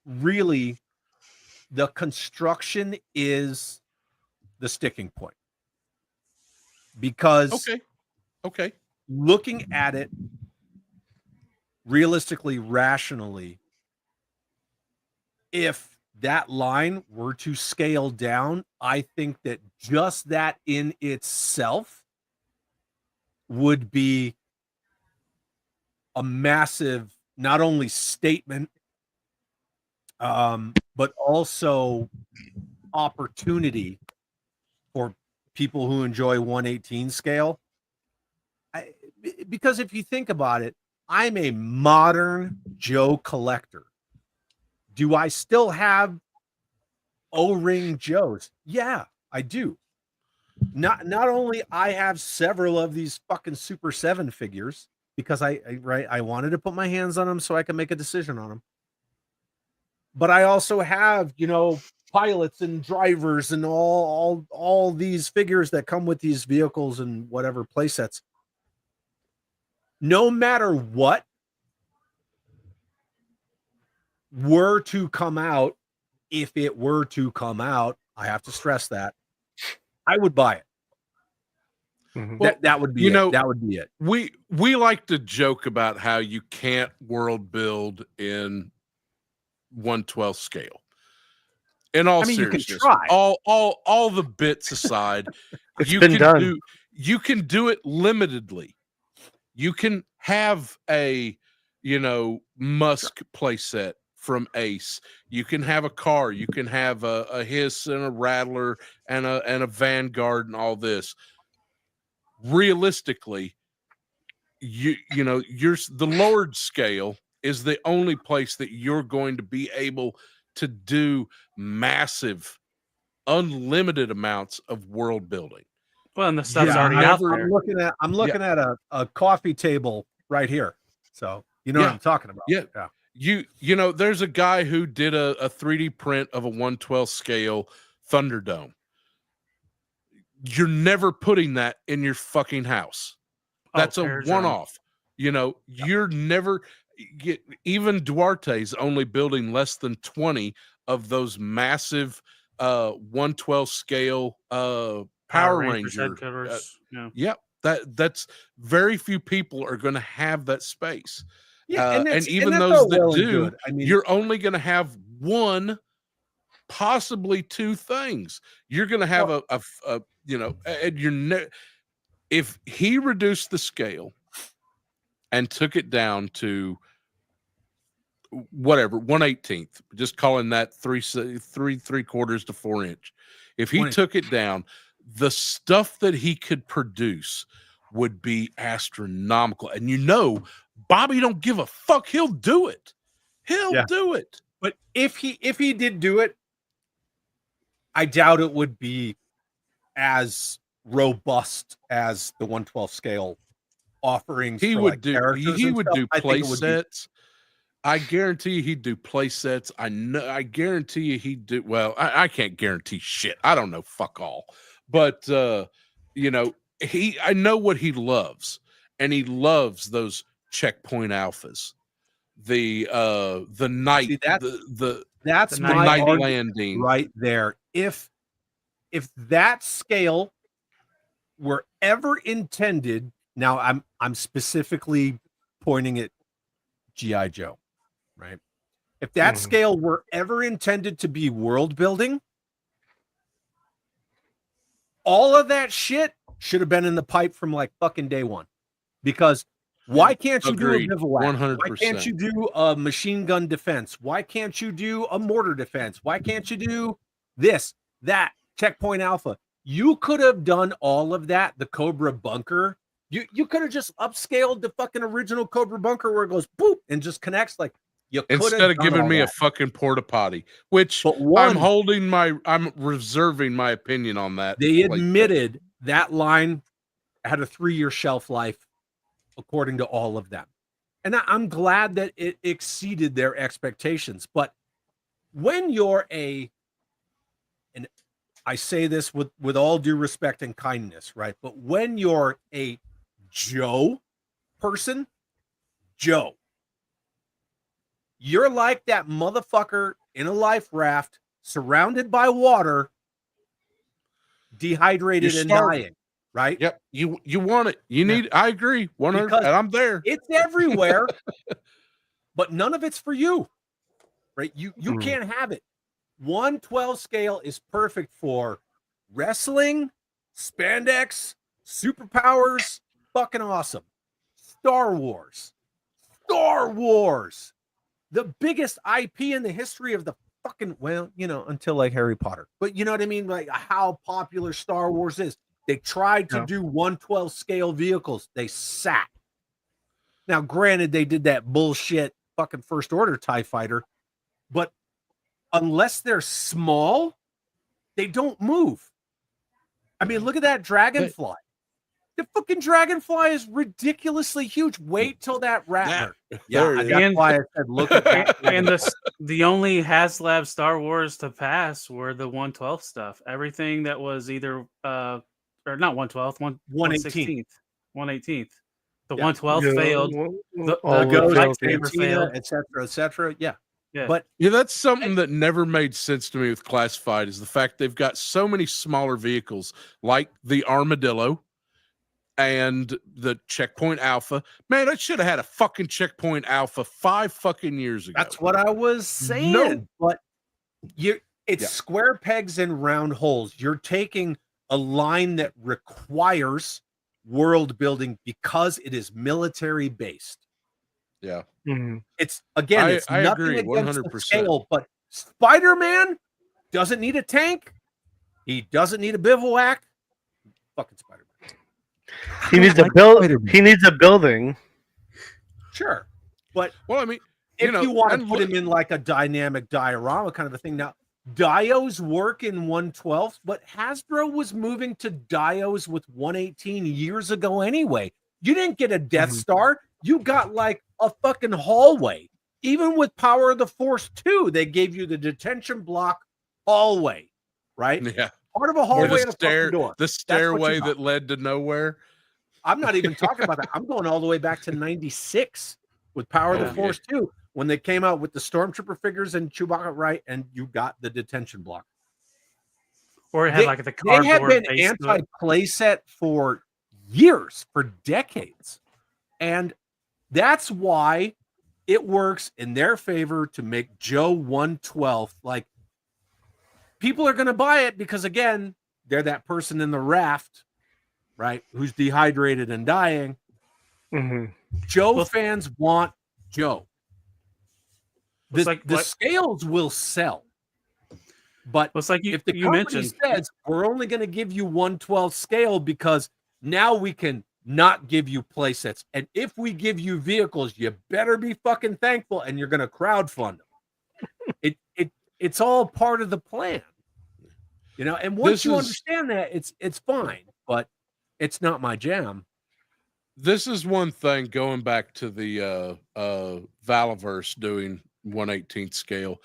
really the construction is the sticking point, because okay, looking at it realistically, rationally, if that line were to scale down, I think that just that in itself would be a massive, not only statement, but also opportunity for people who enjoy 1/18 scale. Because if you think about it, I'm a modern Joe collector. Do I still have O-ring Joes? Yeah, I do. Not only I have several of these fucking Super 7 figures because I wanted to put my hands on them so I can make a decision on them. But I also have, pilots and drivers and all these figures that come with these vehicles and whatever play sets. No matter what were to come out, if it were to come out, I have to stress that, I would buy it. Mm-hmm. That would be it. That would be it. We like to joke about how you can't world build in 1/12 scale. In all seriousness, you can try. All the bits aside, you can do it limitedly. You can have a, Musk playset from Ace. You can have a car. You can have a Hiss and a Rattler and a Vanguard and all this. realistically, you know, the lowered scale is the only place that you're going to be able to do massive, unlimited amounts of world building. Well, and the stuff's already out there. I'm looking at a coffee table right here. So you know what I'm talking about. Yeah. You know, there's a guy who did a 3D print of a 1/12 scale Thunderdome. You're never putting that in your fucking house. That's a one-off. You know, you're never even Duarte's only building less than 20 of those massive 1/12 scale Power Ranger. Yep. That's very few people are going to have that space. Yeah, and even those that do, I mean, you're only going to have one, possibly two things. You're going to have a you know, and if he reduced the scale and took it down to whatever 1/18th, just calling that 3 3/4 to 4 inch. If he took it down, the stuff that he could produce would be astronomical. And you know, Bobby don't give a fuck. He'll do it. He'll do it. But if he did do it, I doubt it would be as robust as the 1/12 scale offerings. He would do play sets. I guarantee you he'd do play sets. I guarantee you he'd do, well, I can't guarantee shit. I don't know fuck all. But you know, I know what he loves, and he loves those checkpoint alphas. The night, that's the night landing right there. If that scale were ever intended, now I'm specifically pointing at G.I. Joe, right? If that scale were ever intended to be world building, all of that shit should have been in the pipe from like fucking day one. Because why can't you do a bivouac? 100%. Why can't you do a machine gun defense? Why can't you do a mortar defense? Why can't you do this, that, checkpoint alpha? You could have done all of that. The Cobra bunker. You could have just upscaled the fucking original Cobra bunker where it goes boop and just connects. Like, you instead of giving me a fucking porta potty, which I'm reserving my opinion on that. They admitted that line had a 3-year shelf life, according to all of them. And I'm glad that it exceeded their expectations. But when you're and I say this with all due respect and kindness, right? But when you're a Joe person, Joe, you're like that motherfucker in a life raft, surrounded by water, dehydrated and dying, right? Yep. You want it. You need. I agree. 100%. And I'm there. It's everywhere, but none of it's for you, right? You can't have it. 1/12 scale is perfect for wrestling, spandex, superpowers, fucking awesome. Star Wars, the biggest IP in the history of the fucking, well, you know, until like Harry Potter, but you know what I mean? Like how popular Star Wars is. They tried to do 1/12 scale vehicles. They sat. Now, granted, they did that bullshit fucking First Order TIE fighter, but unless they're small, they don't move. I mean, look at that Dragonfly. The fucking Dragonfly is ridiculously huge. Wait till that Rattler. That's why I said look at that. And the only HasLab Star Wars to pass were the 1/12 stuff. Everything that was either or not 1/12, 1/16th. 1/18th. The 1/12 failed. The lightsaber failed, etc. Yeah. But that's something that never made sense to me with Classified, is the fact they've got so many smaller vehicles like the Armadillo and the Checkpoint Alpha. Man, I should have had a fucking Checkpoint Alpha 5 fucking years ago. That's what I was saying. No. But it's square pegs and round holes. You're taking a line that requires world building because it is military based. Yeah. It's again, it's I nothing agree, against 100%. the scale, but Spider-Man doesn't need a tank. He doesn't need a bivouac. Fucking Spider-Man. He needs a He needs a building. Sure, but well, I mean, if you want to put look, him in like a dynamic diorama kind of a thing. Now, dios work in 112, but Hasbro was moving to dios with 118 years ago anyway. You didn't get a Death Star. You got like a fucking hallway. Even with Power of the Force 2, they gave you the detention block hallway, right? Yeah. Part of a hallway and a fucking door. The stairway that led to nowhere. I'm not even talking about that. I'm going all the way back to 96 with Power of the Force 2 when they came out with the Stormtrooper figures and Chewbacca, right? And you got the detention block. Or it had like the cardboard. They had been anti-playset for years, for decades. And that's why it works in their favor to make Joe 112. Like, people are going to buy it because, again, they're that person in the raft, right, who's dehydrated and dying. Joe fans want Joe. The scales will sell. But it's like if the company says we're only going to give you 112 scale because now we can not give you play sets, and if we give you vehicles, you better be fucking thankful, and you're going to crowdfund them. It's all part of the plan, you know. And once you understand that, it's fine, but it's not my jam. This is one thing, going back to the Valaverse doing 1/18 scale.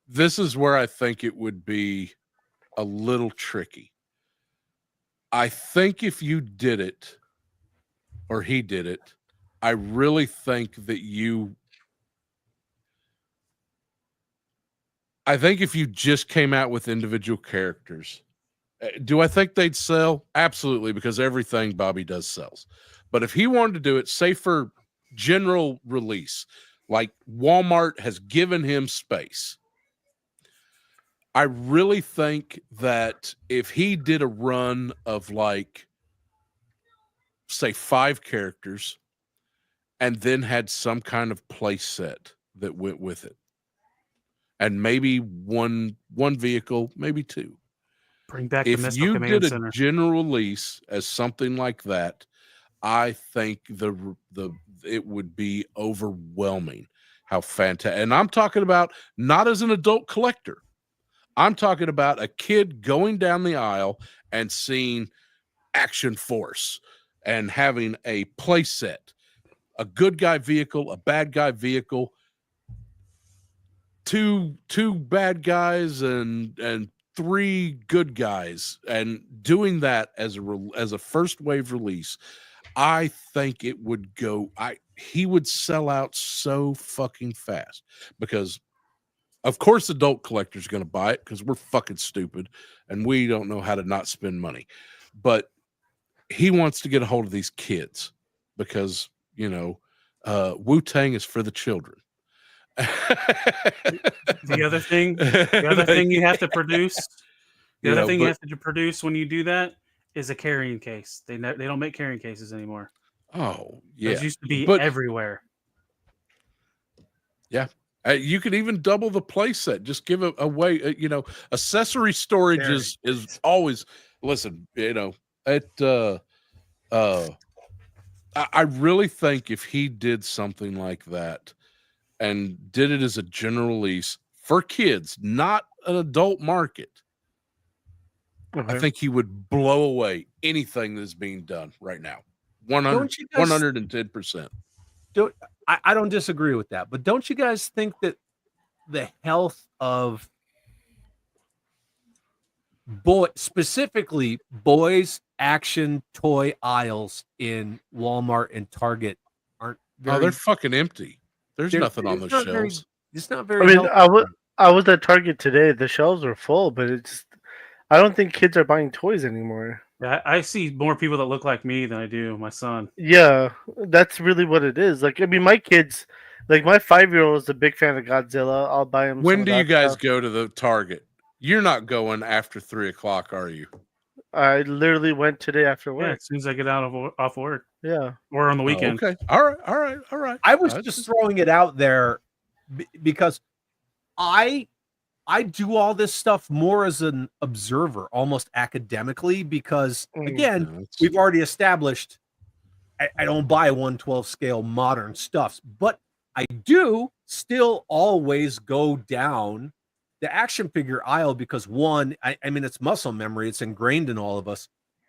This is where I think it would be a little tricky. I think if you did it, or he did it, I really think that I think if you just came out with individual characters, do I think they'd sell? Absolutely, because everything Bobby does sells. But if he wanted to do it, say for general release, like Walmart has given him space, I really think that if he did a run of like, say 5 characters and then had some kind of play set that went with it, and maybe one vehicle, maybe 2. Bring back if the Missile you Command did Center. a general release as something like that, I think it would be overwhelming how fantastic. And I'm talking about not as an adult collector. I'm talking about a kid going down the aisle and seeing Action Force and having a play set, a good guy vehicle, a bad guy vehicle, two bad guys and 3 good guys, and doing that as a first wave release. I think it would go. He would sell out so fucking fast because, of course, adult collectors are going to buy it because we're fucking stupid and we don't know how to not spend money. But he wants to get a hold of these kids because, you know, Wu-Tang is for the children. The other thing you have to produce, you have to produce when you do that is a carrying case. They don't make carrying cases anymore. Oh, yeah. Those used to be everywhere. Yeah. You could even double the play set. Just give away, accessory storage is always, listen, I really think if he did something like that and did it as a general release for kids, not an adult market, I think he would blow away anything that's being done right now. 110%. I don't disagree with that, but don't you guys think that the health of specifically boys action toy aisles in Walmart and Target aren't very... they're fucking empty. There's nothing on those shelves. It's not very healthy. I was at Target today. The shelves are full, but I don't think kids are buying toys anymore. Yeah, I see more people that look like me than I do my son. Yeah, that's really what it is. Like, I mean, my kids, like my 5-year-old is a big fan of Godzilla. I'll buy him. When do you guys go to the Target? You're not going after 3:00, are you? I literally went today after work. Yeah, as soon as I get off work. Yeah. Or on the weekend. Okay. All right. I was just throwing it out there because I I do all this stuff more as an observer, almost academically, because again, we've already established I don't buy 1/12 scale modern stuffs, but I do still always go down the action figure aisle because one, I mean, it's muscle memory, it's ingrained in all of us,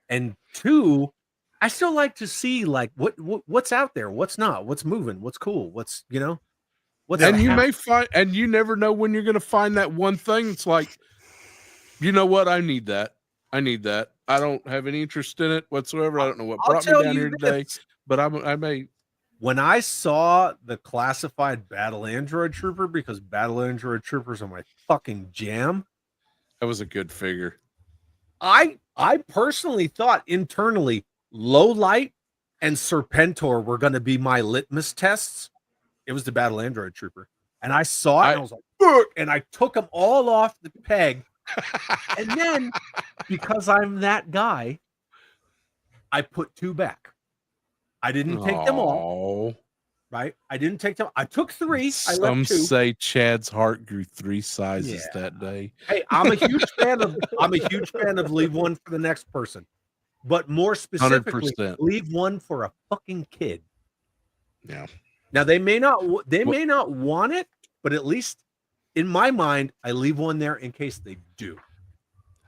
and two, I still like to see like what's out there, what's not, what's moving, what's cool, what's what's and you may find, and you never know when you're going to find that one thing. It's like, you know what? I need that. I need that. I don't have any interest in it whatsoever. I don't know what brought me down here today, but I may. When I saw the classified Battle Android Trooper, because Battle Android Troopers are my fucking jam. That was a good figure. I personally thought internally Low Light and Serpentor were going to be my litmus tests. It was the Battle Android Trooper. And I saw it and I was like, "Burk!" And I took them all off the peg. And then, because I'm that guy, I put 2 back. I didn't take them all. Right? I didn't take them. I took 3. I left 2. Some say Chad's heart grew 3 sizes that day. Hey, I'm a huge fan of leave one for the next person. But more specifically, 100%. leave one for a fucking kid. Yeah. Now they may not want it, but at least in my mind, I leave one there in case they do.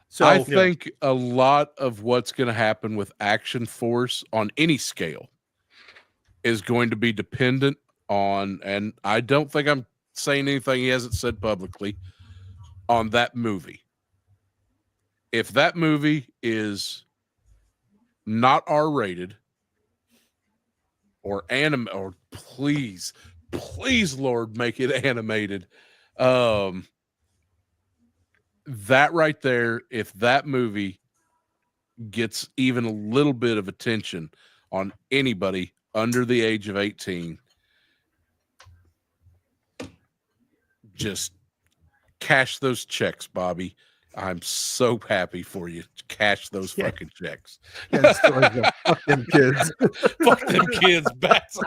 So I think a lot of what's going to happen with Action Force on any scale is going to be dependent on, and I don't think I'm saying anything he hasn't said publicly, on that movie. If that movie is not R-rated or anime, or please, Lord, make it animated. That right there, if that movie gets even a little bit of attention on anybody under the age of 18, just cash those checks, Bobby. I'm so happy for you. Cash those fucking checks. Fuck them kids. Fuck them kids. Bats.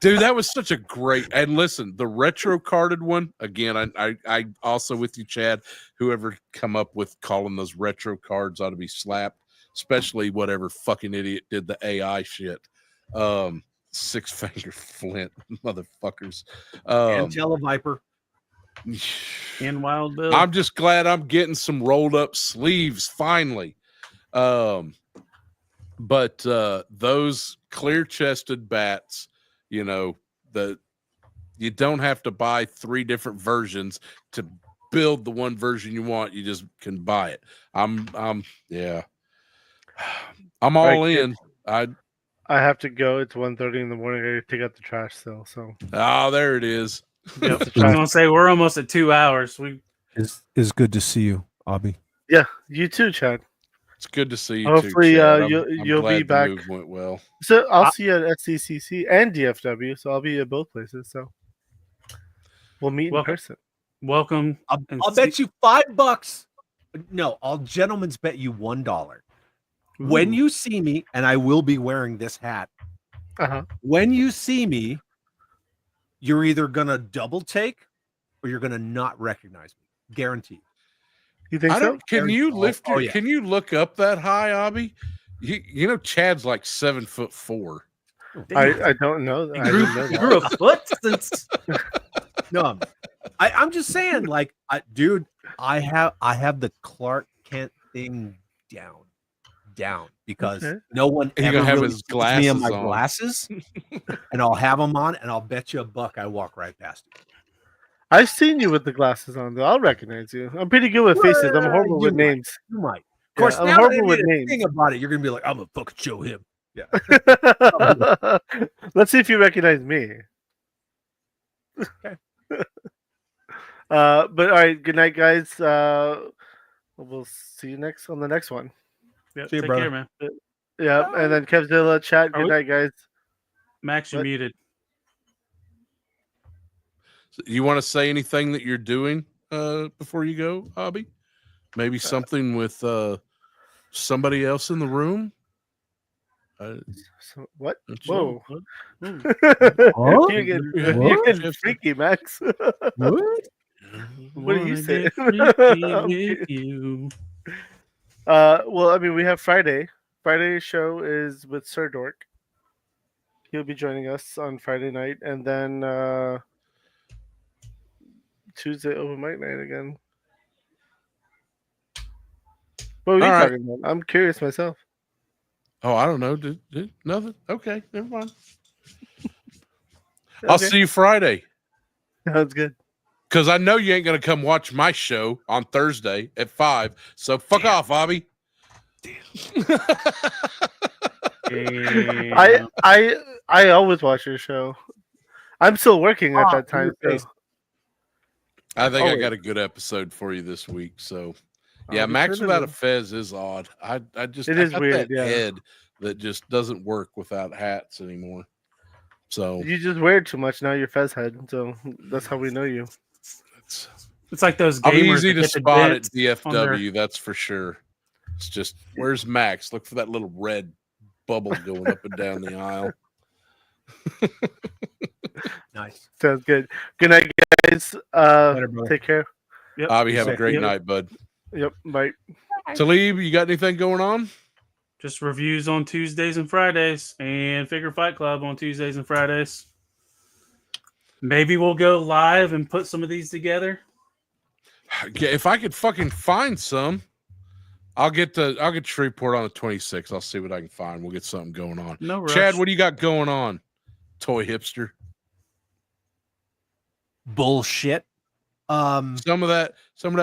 Dude, that was such a great. And listen, the retro carded one, again, I also with you, Chad, whoever come up with calling those retro cards ought to be slapped, especially whatever fucking idiot did the AI shit. 6-finger flint, motherfuckers. And Televiper. In Wild Bill. I'm just glad I'm getting some rolled up sleeves finally. But those clear chested bats, you don't have to buy 3 different versions to build the one version you want. You just can buy it. I'm all in. I have to go. It's 1:30 in the morning. I gotta take out the trash still. So there it is. Yep. I was gonna say we're almost at 2 hours. It's good to see you, Abby. Yeah, you too, Chad. It's good to see you. Hopefully, too, Chad. you'll glad be back. The move went well. So I'll see you at SCCC and DFW. So I'll be at both places. So we'll meet in person. Welcome. I'll bet you $5. No, I'll gentlemen's bet you $1. When you see me, and I will be wearing this hat. When you see me, you're either gonna double take or you're gonna not recognize me. Guaranteed. You think so? Can you lift your, can you look up that high, Abby? You know Chad's like 7'4". I don't know that. You grew a foot since no. I'm just saying, like, dude, I have the Clark Kent thing down because no one ever have really his sees me in my on. glasses, and I'll have them on, and I'll bet you $1 I walk right past you. I've seen you with the glasses on, though. I'll recognize you. I'm pretty good with faces. I'm horrible with names. You might. Of course, I'm now horrible that with names. Think about it. You're gonna be like, I'm gonna fucking show him. Yeah. Let's see if you recognize me. But all right, good night, guys. We'll see you on the next one. Yeah, see you, take brother. care, man. Yeah, and then Kevzilla, chat. Good night, guys. Max, you're muted. You want to say anything that you're doing before you go, Abby? Maybe something with somebody else in the room? What? Whoa. You're getting freaky, Max. What? What do you Wanna say? get freaky with you. Well, I mean, we have Friday. Friday's show is with Sir Dork. He'll be joining us on Friday night, and then Tuesday open mic night again. What were you talking about? I'm curious myself. Oh, I don't know. Did nothing? Okay, never mind. I'll see you Friday. Sounds good. Because I know you ain't gonna come watch my show on Thursday at 5. So fuck off, Bobby. I always watch your show. I'm still working at that time. So. I think I got a good episode for you this week. So yeah, Max without a fez is odd. I just it is got weird. That head that just doesn't work without hats anymore. So you just wear too much now. Your fez head. So that's how we know you. It's like those gamers. I'm easy to spot at DFW. DFW. That's for sure. It's just where's Max? Look for that little red bubble going up and down the aisle. Nice. Sounds good. Good night, guys. Take care. Yep. Bobby, have a great night, bud. Yep. Bye. Talib, you got anything going on? Just reviews on Tuesdays and Fridays, and Figure Fight Club on Tuesdays and Fridays. Maybe we'll go live and put some of these together. If I could fucking find some, I'll get Shreveport on the 26th. I'll see what I can find. We'll get something going on. No rush. Chad, what do you got going on? Toy hipster. Bullshit. Some of that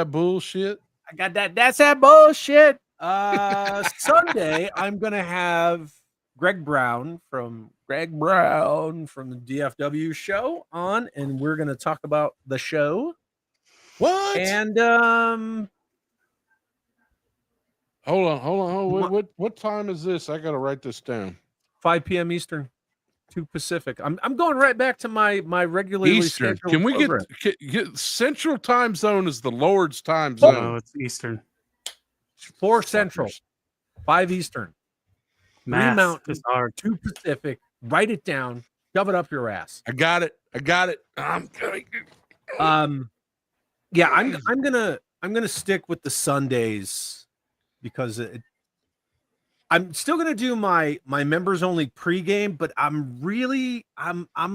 bullshit. I got that. That's that bullshit. Sunday, I'm gonna have Greg Brown from the DFW show on, and we're gonna talk about the show. What? And hold on. What time is this? I gotta write this down. 5 p.m. Eastern, 2 Pacific. I'm going right back to my regularly Eastern. scheduled Can we program. get Central Time Zone is the Lord's time zone? No, it's Eastern. 4 Central, 5 Eastern, 3 Math Mountain, is hard. 2 Pacific. Write it down. Shove it up your ass. I got it. Yeah, I'm gonna stick with the Sundays because I'm still gonna do my members only pregame, but I'm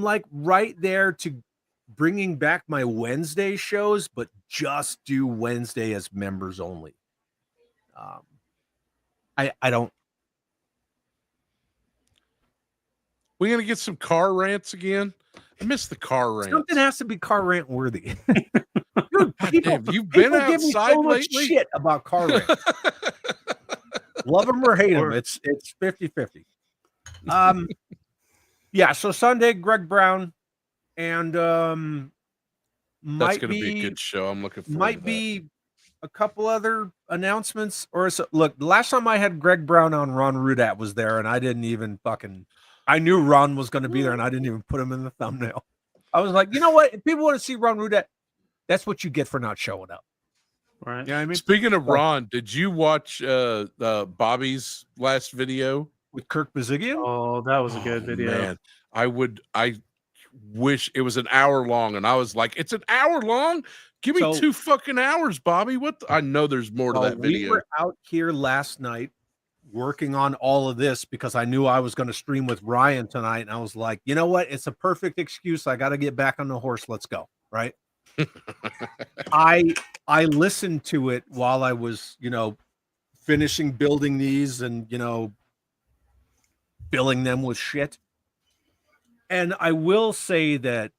like right there to bringing back my Wednesday shows, but just do Wednesday as members only. I don't. We gonna get some car rants again? I miss the car rants. Something has to be car rant worthy. Dude, you've been give me outside so much lately? shit about car rants. Love them or hate them. It's 50-50. Yeah, so Sunday, Greg Brown, and that's going to be a good show. I'm looking forward to that. Be a couple other announcements. Look, the last time I had Greg Brown on, Ron Rudat was there, and I didn't even I knew Ron was going to be there, and I didn't even put him in the thumbnail. I was like, you know what? If people want to see Ron Rudat, that's what you get for not showing up. Right. Yeah, I mean, speaking of Ron, did you watch Bobby's last video with Kirk Bazigian? Oh, that was a good video. Man, I wish it was an hour long, and I was like, it's an hour long? Give me 2 fucking hours, Bobby. I know there's more to that video. We were out here last night working on all of this because I knew I was going to stream with Ryan tonight, and I was like, you know what? It's a perfect excuse. I got to get back on the horse. Let's go. Right. I listened to it while I was, finishing building these and, filling them with shit. And I will say that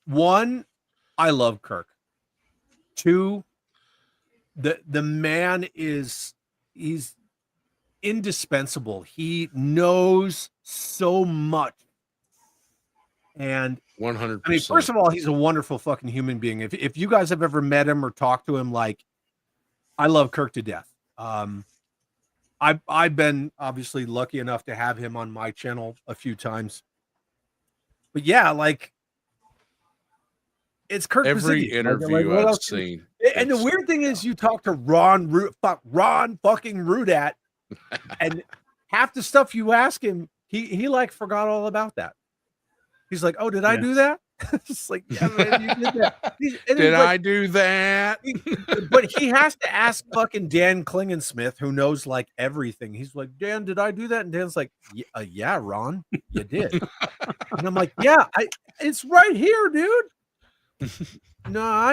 1, I love Kirk. 2, the man he's indispensable. He knows so much. And 100%. I mean, first of all, he's a wonderful fucking human being. If you guys have ever met him or talked to him, like, I love Kirk to death. I've been obviously lucky enough to have him on my channel a few times. But yeah, like, it's Kirk. Every interview I've seen. And the weird thing is, you talk to Ron fucking Rudat, and half the stuff you ask him, he like forgot all about that. He's like, oh, did I do that? It's like, yeah, man, you did that. Did I do that? But he has to ask fucking Dan Klingensmith, who knows like everything. He's like, Dan, did I do that? And Dan's like, yeah, Ron, you did. And I'm like, yeah, it's right here, dude. No, I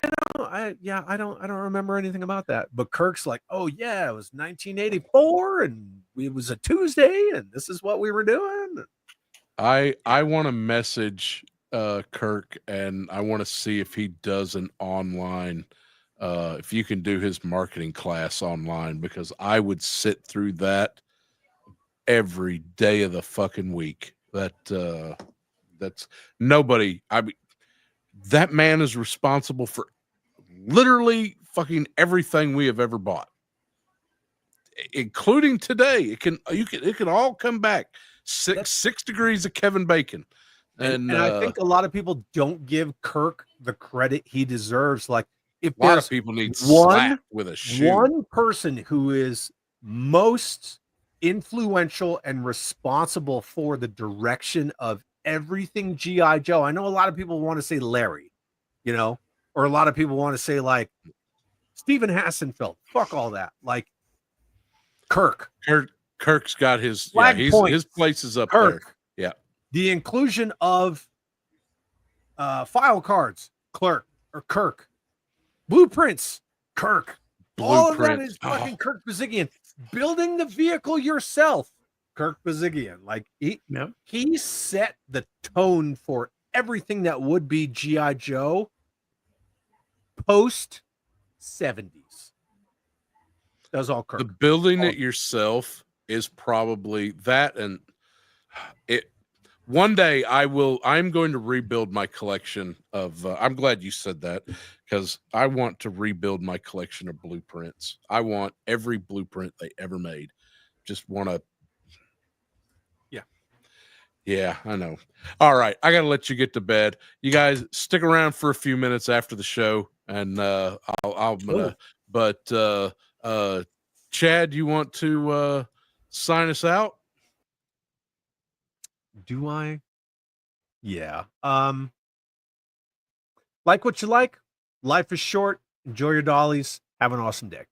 don't remember anything about that. But Kirk's like, oh yeah, it was 1984, and it was a Tuesday, and this is what we were doing. I want to message Kirk, and I want to see if he does an online, if you can do his marketing class online, because I would sit through that every day of the fucking week. That's nobody. I mean, that man is responsible for literally fucking everything we have ever bought, including today. It can all come back. Six degrees of Kevin Bacon. And I think a lot of people don't give Kirk the credit he deserves. Like, if a lot of people need slapped with a shoe. One person who is most influential and responsible for the direction of everything G.I. Joe. I know a lot of people want to say Larry, or a lot of people want to say like Stephen Hassenfeld. Fuck all that. Like Kirk's got his his place is up Kirk. there. Yeah. The inclusion of file cards, Kirk. Blueprints, Kirk. All of that is fucking Kirk Bazigian. Building the vehicle yourself, Kirk Bazigian. Like he set the tone for everything that would be G.I. Joe post 70s. That was all Kirk. The building it yourself is probably that, and it. One day I'm going to rebuild my collection of, I'm glad you said that, because I want to rebuild my collection of blueprints. I want every blueprint they ever made. Just want to. Yeah, I know. All right. I got to let you get to bed. You guys stick around for a few minutes after the show, and Chad, you want to sign us out? Do I? Yeah. Like what you like. Life is short. Enjoy your dollies. Have an awesome day.